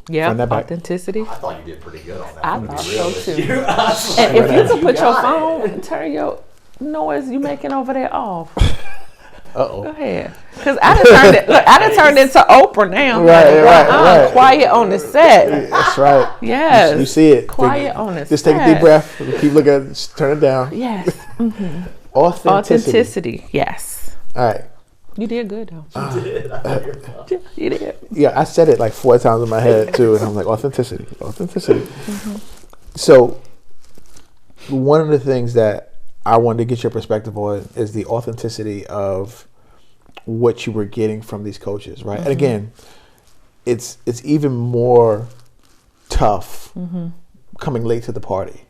Yeah, authenticity. I thought you did pretty good on that. I thought so too. And if you could put your phone and turn your noise you making over there off. Uh-oh. Go ahead. Because I done turned it. Look, I done turned into Oprah now. Right. Quiet on the set. That's right. Yes. You see it. Quiet on the set. Just take a deep breath. Keep looking at it. Turn it down. Yes. Mm-hmm. Authenticity. Yes. All right. You did good though. You did. Yeah, I said it like 4 times in my head too, and I'm like, authenticity. So one of the things that I wanted to get your perspective on is the authenticity of what you were getting from these coaches, right? And again, it's even more tough coming late to the party.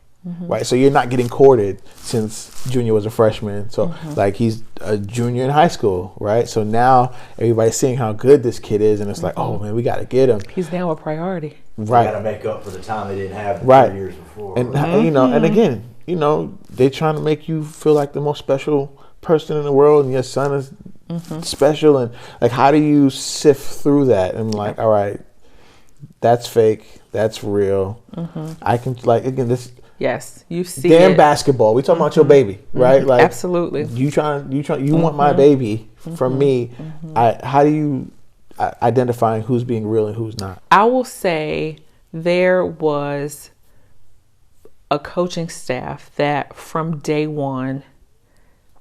Right, so you're not getting courted since Junior was a freshman. So like he's a junior in high school, right? So now everybody's seeing how good this kid is, and it's like, oh man, we got to get him. He's now a priority. Right, got to make up for the time they didn't have 3 years before. And and again, they're trying to make you feel like the most special person in the world, and your son is special. And like, how do you sift through that? And like, all right, that's fake, that's real. I can this. Yes, you see damn it. Basketball. We talking about your baby, right? Like absolutely. You want my baby from me. How do you identifying who's being real and who's not? I will say there was a coaching staff that from day one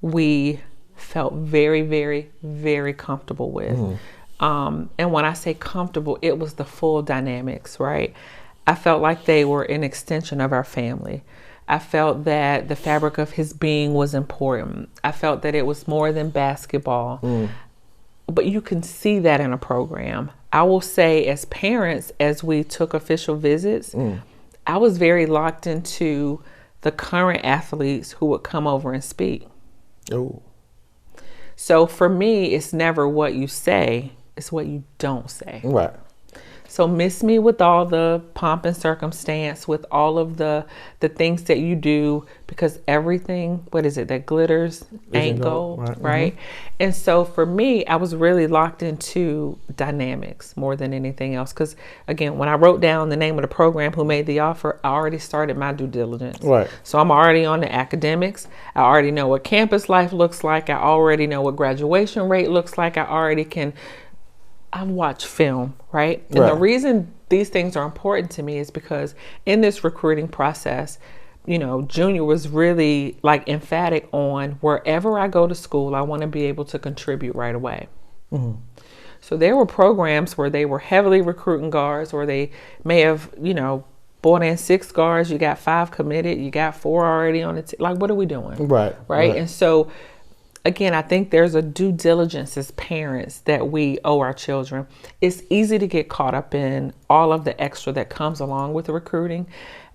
we felt very, very, very comfortable with. And when I say comfortable, it was the full dynamics, right? I felt like they were an extension of our family. I felt that the fabric of his being was important. I felt that it was more than basketball. But you can see that in a program. I will say as parents, as we took official visits, I was very locked into the current athletes who would come over and speak. Oh. So for me, it's never what you say, it's what you don't say. Right. So miss me with all the pomp and circumstance, with all of the things that you do, because everything, that glitters ain't gold, right? And so for me, I was really locked into dynamics more than anything else. Because again, when I wrote down the name of the program, who made the offer, I already started my due diligence. Right. So I'm already on the academics. I already know what campus life looks like. I already know what graduation rate looks like. I've watched film, right? And the reason these things are important to me is because in this recruiting process, Junior was really like emphatic on wherever I go to school, I want to be able to contribute right away. So there were programs where they were heavily recruiting guards, or they may have, brought in 6 guards, you got 5 committed, you got 4 already on the team. Like, what are we doing? Right. And so again, I think there's a due diligence as parents that we owe our children. It's easy to get caught up in all of the extra that comes along with recruiting.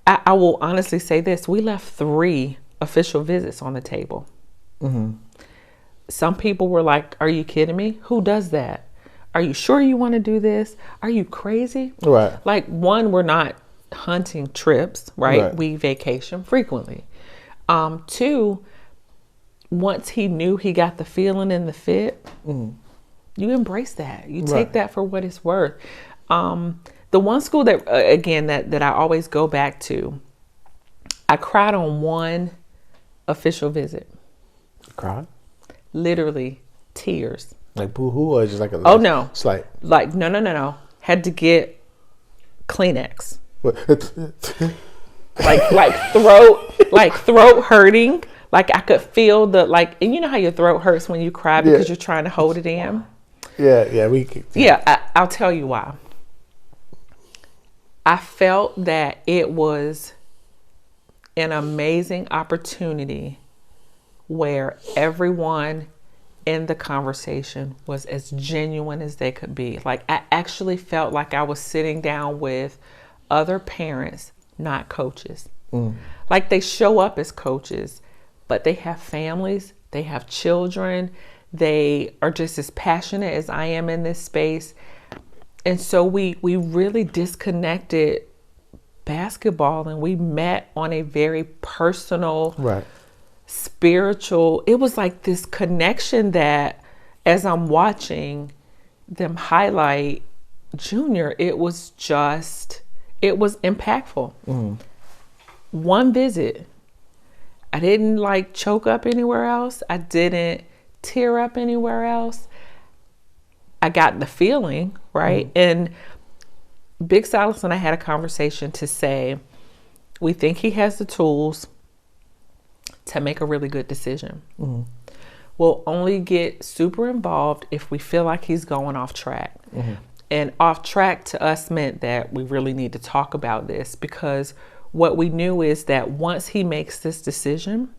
I will honestly say this. We left 3 official visits on the table. Some people were like, are you kidding me? Who does that? Are you sure you want to do this? Are you crazy? Right. Like, one, we're not hunting trips, right? We vacation frequently. 2, once he knew he got the feeling and the fit, you embrace that. You take that for what it's worth. The one school that, again, that I always go back to, I cried on one official visit. Cried? Literally tears. Like boo-hoo, or just like a... Oh, no. Slight. Like, no. Had to get Kleenex. like throat hurting. Like I could feel and you know how your throat hurts when you cry because you're trying to hold it in? Yeah. I'll tell you why. I felt that it was an amazing opportunity where everyone in the conversation was as genuine as they could be. Like I actually felt like I was sitting down with other parents, not coaches. Like they show up as coaches, but they have families, they have children, they are just as passionate as I am in this space. And so we really disconnected basketball and we met on a very personal, spiritual, it was like this connection that as I'm watching them highlight Junior, it was impactful. One visit, I didn't like choke up anywhere else. I didn't tear up anywhere else. I got the feeling, right? And Big Silas and I had a conversation to say, we think he has the tools to make a really good decision. We'll only get super involved if we feel like he's going off track. And off track to us meant that we really need to talk about this, because what we knew is that once he makes this decision,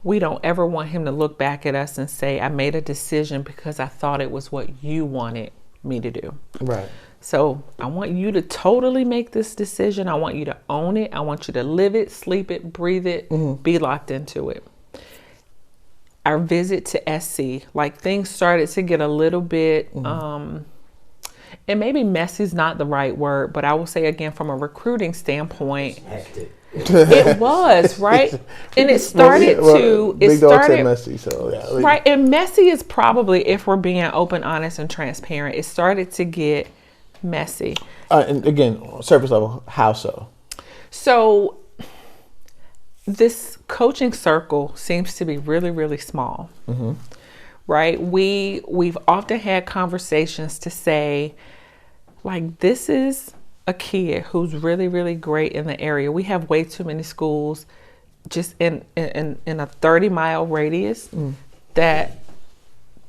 we don't ever want him to look back at us and say, I made a decision because I thought it was what you wanted me to do. Right. So I want you to totally make this decision. I want you to own it. I want you to live it, sleep it, breathe it, be locked into it. Our visit to SC, like things started to get a little bit, and maybe messy is not the right word, but I will say again, from a recruiting standpoint, Hectic. It was, right? And it started Big Dog said messy, so yeah. Right, and messy is probably, if we're being open, honest, and transparent, it started to get messy. And again, surface level, how so? So this coaching circle seems to be really, really small, right? We've often had conversations to say, like, this is a kid who's really, really great in the area. We have way too many schools just in a 30-mile radius that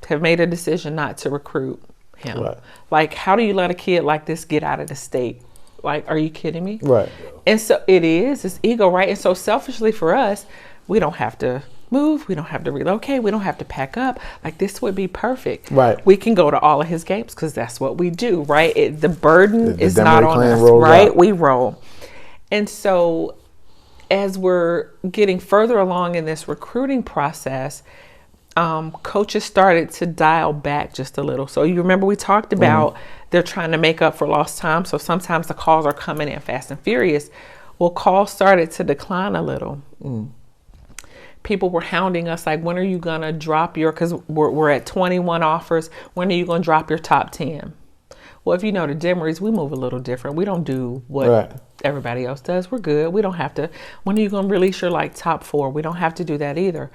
have made a decision not to recruit him. Right. Like, how do you let a kid like this get out of the state? Like, are you kidding me? Right. And so it's ego, right? And so selfishly for us, we don't have to move. We don't have to relocate. We don't have to pack up. Like, this would be perfect. Right. We can go to all of his games because that's what we do, right? The burden is not on us, right? We roll. And so as we're getting further along in this recruiting process, coaches started to dial back just a little. So you remember we talked about they're trying to make up for lost time. So sometimes the calls are coming in fast and furious. Well, calls started to decline a little. People were hounding us like, when are you going to drop your, because we're at 21 offers. When are you going to drop your top 10? Well, if you know the Demarys, we move a little different. We don't do what everybody else does. We're good. We don't have to. When are you going to release your like top 4? We don't have to do that either.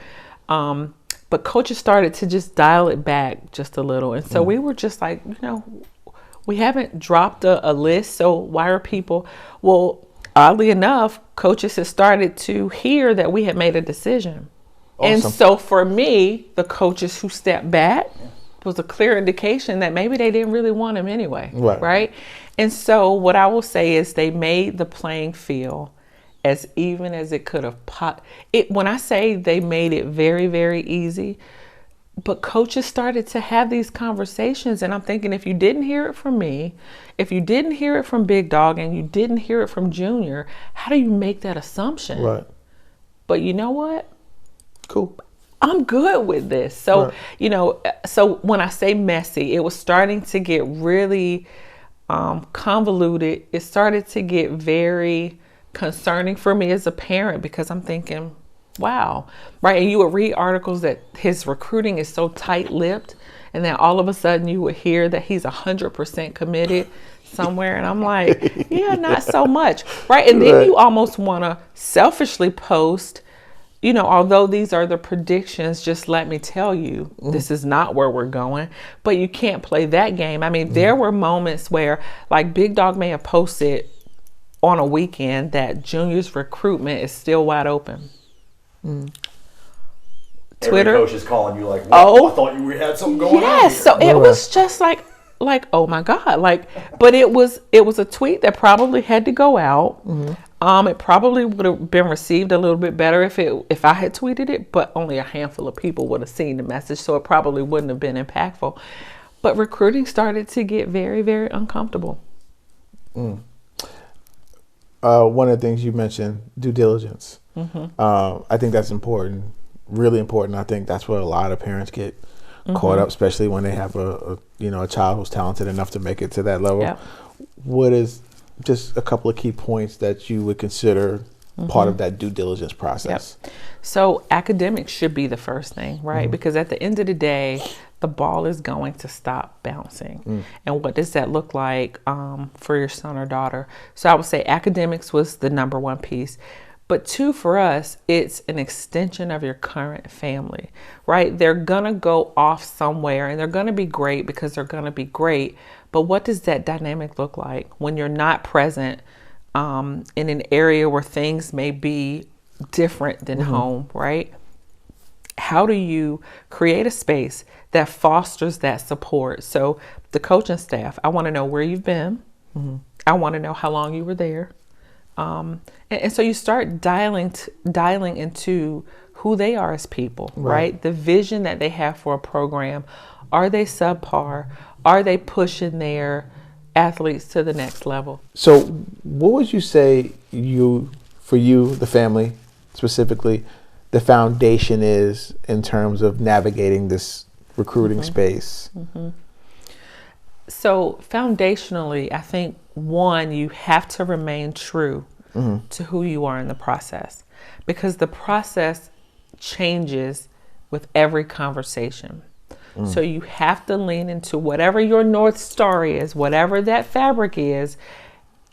But coaches started to just dial it back just a little. And so we were just like, we haven't dropped a list. So why are people, well, oddly enough, coaches have started to hear that we had made a decision. Awesome. And so for me, the coaches who stepped back was a clear indication that maybe they didn't really want him anyway. Right? And so what I will say is they made the playing field as even as it could have when I say they made it very, very easy, but coaches started to have these conversations, and I'm thinking, if you didn't hear it from me, if you didn't hear it from Big Dog, and you didn't hear it from Junior, how do you make that assumption? Right. But you know what? Cool. I'm good with this. So, so when I say messy, it was starting to get really convoluted. It started to get very concerning for me as a parent, because I'm thinking, wow, right? And you would read articles that his recruiting is so tight-lipped, and then all of a sudden you would hear that he's 100% committed somewhere. And I'm like, yeah, not so much, right? And then you almost want to selfishly post, you know, although these are the predictions, just let me tell you, this is not where we're going. But you can't play that game. I mean, there were moments where, like, Big Dog may have posted on a weekend that Junior's recruitment is still wide open. Twitter, every coach is calling you like, "Oh, I thought you had something going on." Yes, so it was just like, oh my God, like, but it was a tweet that probably had to go out. It probably would have been received a little bit better if I had tweeted it, but only a handful of people would have seen the message, so it probably wouldn't have been impactful. But recruiting started to get very, very uncomfortable. One of the things you mentioned, due diligence. I think that's important, really important. I think that's where a lot of parents get caught up, especially when they have a child who's talented enough to make it to that level. Yep. What is just a couple of key points that you would consider part of that due diligence process? Yep. So academics should be the first thing, right? Because at the end of the day, the ball is going to stop bouncing. And what does that look like for your son or daughter? So I would say academics was the number one piece. But two, for us, it's an extension of your current family, right? They're going to go off somewhere and they're going to be great because they're going to be great. But what does that dynamic look like when you're not present in an area where things may be different than home, right? How do you create a space that fosters that support? So the coaching staff, I want to know where you've been. I want to know how long you were there. And so you start dialing into who they are as people, right? The vision that they have for a program. Are they subpar? Are they pushing their athletes to the next level? So what would you say for you, the family specifically, the foundation is in terms of navigating this recruiting space? So foundationally, I think, one, you have to remain true to who you are in the process, because the process changes with every conversation. So you have to lean into whatever your North Star is, whatever that fabric is.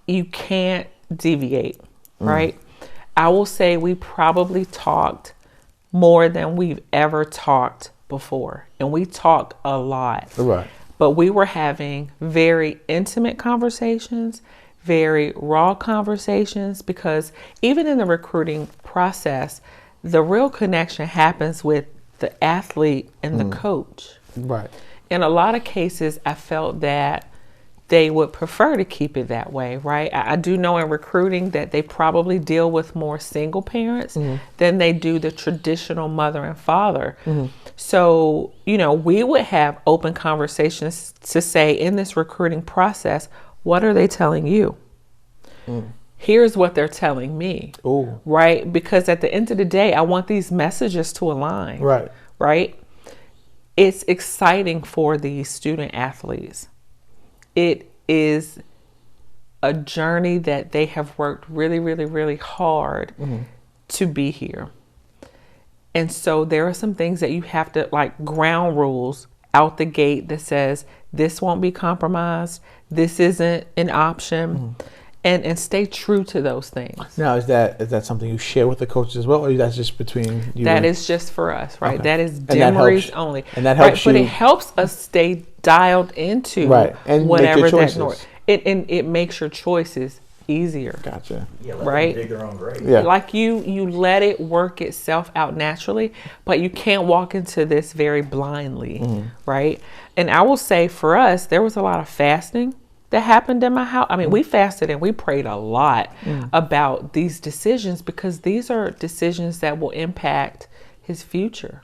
You can't deviate, right? I will say we probably talked more than we've ever talked before, and we talked a lot. Right. But we were having very intimate conversations, very raw conversations, because even in the recruiting process, the real connection happens with the athlete and the coach. Right. In a lot of cases, I felt that they would prefer to keep it that way, right? I do know in recruiting that they probably deal with more single parents than they do the traditional mother and father. So, we would have open conversations to say, in this recruiting process, what are they telling you? Here's what they're telling me. Ooh. Right? Because at the end of the day, I want these messages to align. Right. Right? It's exciting for these student athletes. It is a journey that they have worked really, really, really hard to be here. And so there are some things that you have to, like ground rules out the gate that says this won't be compromised. This isn't an option. And stay true to those things. Now, is that something you share with the coaches as well, or that's just between you? That is just for us, right? Okay. That is Demarys only. And that helps you. But it helps us stay dialed into and whatever make your that choices. It makes your choices easier. Gotcha. Yeah, let right? them dig their own grave. Yeah. Like you let it work itself out naturally, but you can't walk into this very blindly, right? And I will say for us, there was a lot of fasting that happened in my house. I mean, we fasted and we prayed a lot about these decisions, because these are decisions that will impact his future,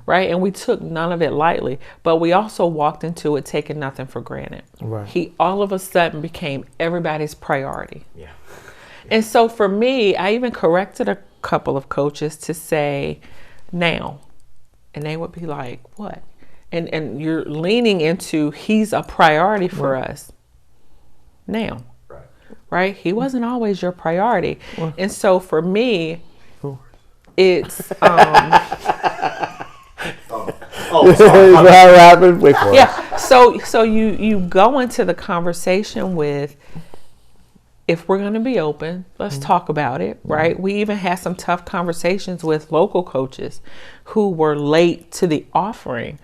right? And we took none of it lightly, but we also walked into it taking nothing for granted. Right. He all of a sudden became everybody's priority. Yeah. And so for me, I even corrected a couple of coaches to say, now, and they would be like, what? And you're leaning into, he's a priority for us. now. Right? He wasn't always your priority. And so for me, it's Sorry. What happened? Wait for it. Yeah. So you go into the conversation with, if we're going to be open, let's talk about it, right? We even had some tough conversations with local coaches who were late to the offering.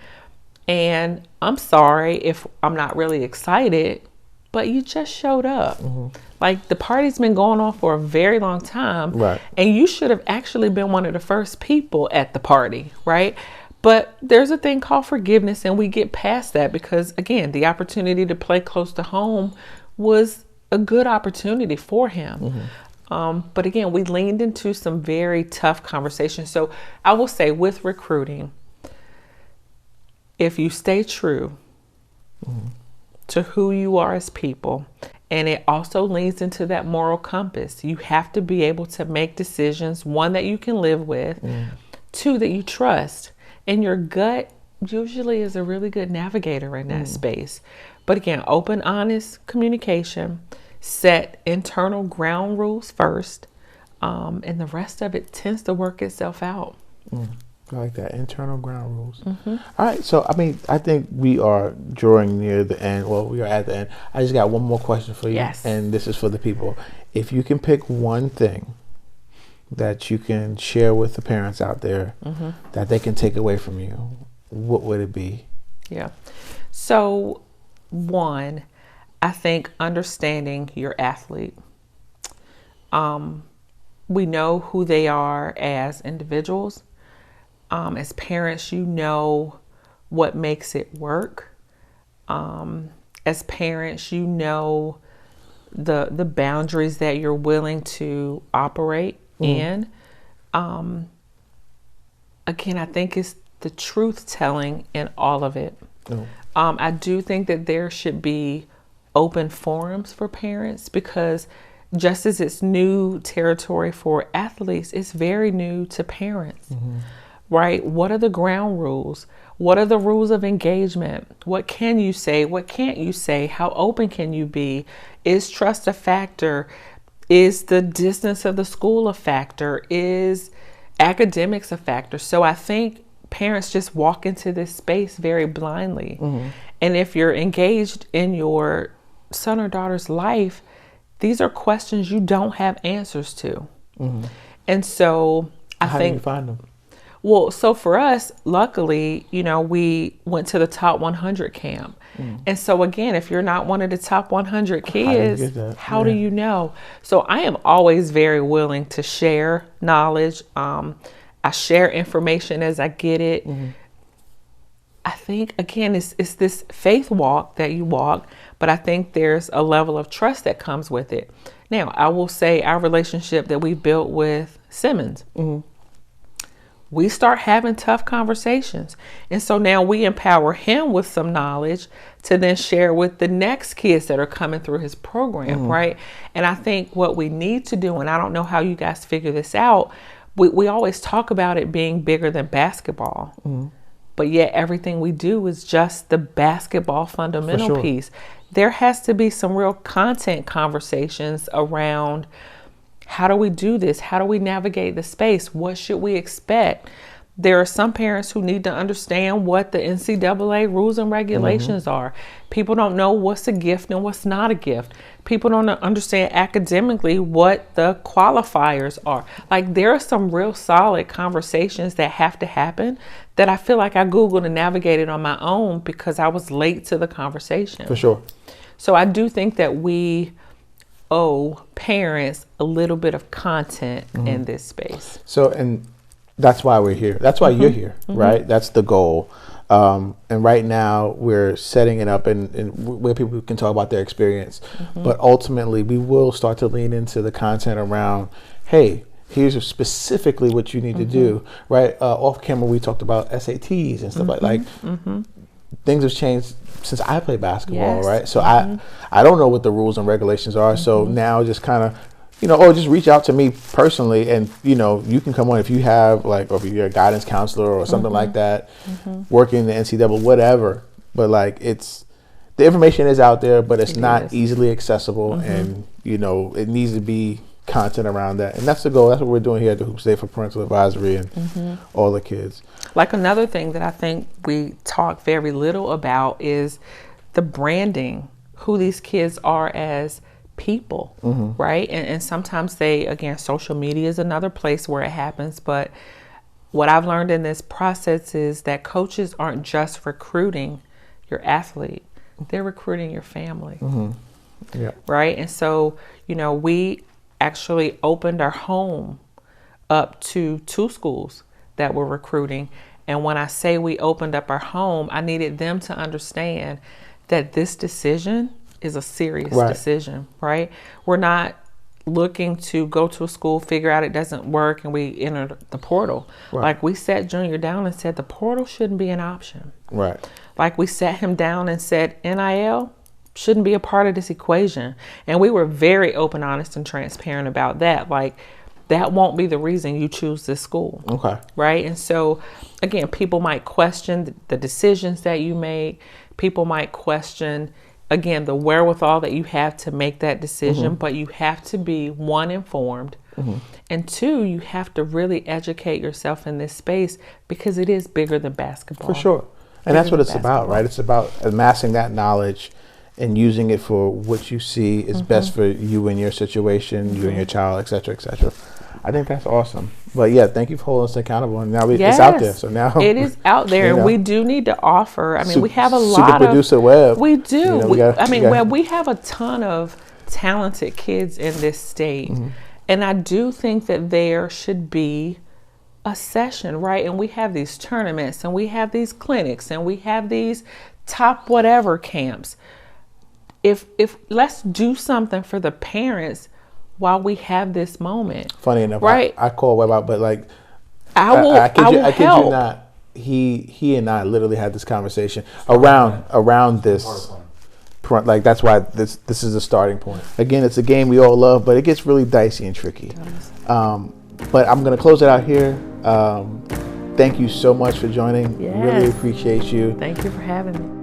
And I'm sorry if I'm not really excited, but you just showed up. Like, the party's been going on for a very long time. Right. And you should have actually been one of the first people at the party, right? But there's a thing called forgiveness, and we get past that because, again, the opportunity to play close to home was a good opportunity for him. But again, we leaned into some very tough conversations. So I will say, with recruiting, if you stay true to who you are as people, and it also leads into that moral compass, you have to be able to make decisions, one, that you can live with, two, that you trust. And your gut usually is a really good navigator in that space. But again, open, honest communication, set internal ground rules first, and the rest of it tends to work itself out. I like that. Internal ground rules. All right. So, I mean, I think we are drawing near the end. Well, we are at the end. I just got one more question for you. Yes. And this is for the people. If you can pick one thing that you can share with the parents out there that they can take away from you, what would it be? Yeah. So, one, I think understanding your athlete. We know who they are as individuals. As parents, you know what makes it work. As parents, you know the boundaries that you're willing to operate in. Again, I think it's the truth telling in all of it. I do think that there should be open forums for parents, because just as it's new territory for athletes, it's very new to parents. Right? What are the ground rules? What are the rules of engagement? What can you say? What can't you say? How open can you be? Is trust a factor? Is the distance of the school a factor? Is academics a factor? So I think parents just walk into this space very blindly. And if you're engaged in your son or daughter's life, these are questions you don't have answers to. And so How do you find them? Well, so for us, luckily, we went to the top 100 camp. And so again, if you're not one of the top 100 kids, how do you know? So I am always very willing to share knowledge. I share information as I get it. I think, again, it's this faith walk that you walk, but I think there's a level of trust that comes with it. Now, I will say our relationship that we built with Simmons, we start having tough conversations. And so now we empower him with some knowledge to then share with the next kids that are coming through his program, right? And I think what we need to do, and I don't know how you guys figure this out, we always talk about it being bigger than basketball. But yet everything we do is just the basketball fundamental piece. There has to be some real content conversations around, how do we do this? How do we navigate the space? What should we expect? There are some parents who need to understand what the NCAA rules and regulations are. People don't know what's a gift and what's not a gift. People don't understand academically what the qualifiers are. Like, there are some real solid conversations that have to happen that I feel like I Googled and navigated on my own because I was late to the conversation. For sure. So I do think that we owe parents a little bit of content in this space. So, and that's why we're here. That's why you're here, right? That's the goal. And right now we're setting it up and where people can talk about their experience. But ultimately we will start to lean into the content around, hey, here's specifically what you need to do, right? Off camera, we talked about SATs and stuff like things have changed since I played basketball, right? So I don't know what the rules and regulations are. So now just kind of, or just reach out to me personally, and you can come on if you have or if you're a guidance counselor or something like that, working in the NCAA, whatever. But there's the information is out there, but it's not easily accessible, and you know, it needs to be content around that, and that's the goal. That's what we're doing here at the Hoops Day for Parental Advisory and all the kids. Like another thing that I think we talk very little about is the branding, who these kids are as people, right? And sometimes again, social media is another place where it happens, but what I've learned in this process is that coaches aren't just recruiting your athlete, they're recruiting your family, right? And so, you know, we actually opened our home up to 2 schools that were recruiting. And when I say we opened up our home, I needed them to understand that this decision is a serious decision, right? We're not looking to go to a school, figure out it doesn't work, and we enter the portal. Like we sat Junior down and said the portal shouldn't be an option. Like we sat him down and said NIL shouldn't be a part of this equation. And we were very open, honest, and transparent about that. Like, that won't be the reason you choose this school. Right? And so, again, people might question the decisions that you make. People might question, again, the wherewithal that you have to make that decision. But you have to be, 1, informed. And 2, you have to really educate yourself in this space, because it is bigger than basketball. For sure. And that's what it's about, right? It's about amassing that knowledge and using it for what you see is best for you and your situation, you and your child, et cetera, et cetera. I think that's awesome. But yeah, thank you for holding us accountable. And now it's out there. So now it is out there, and we do need to offer. I mean, we have a lot Super Producer Webb. We do. You know, we have a ton of talented kids in this state, and I do think that there should be a session, right? And we have these tournaments, and we have these clinics, and we have these top whatever camps. If let's do something for the parents while we have this moment. Funny enough, right? I call Webb out, but like I kid you not. He and I literally had this conversation around this. Like, that's why this is a starting point. Again, it's a game we all love, but it gets really dicey and tricky. But I'm gonna close it out here. Thank you so much for joining. Really appreciate you. Thank you for having me.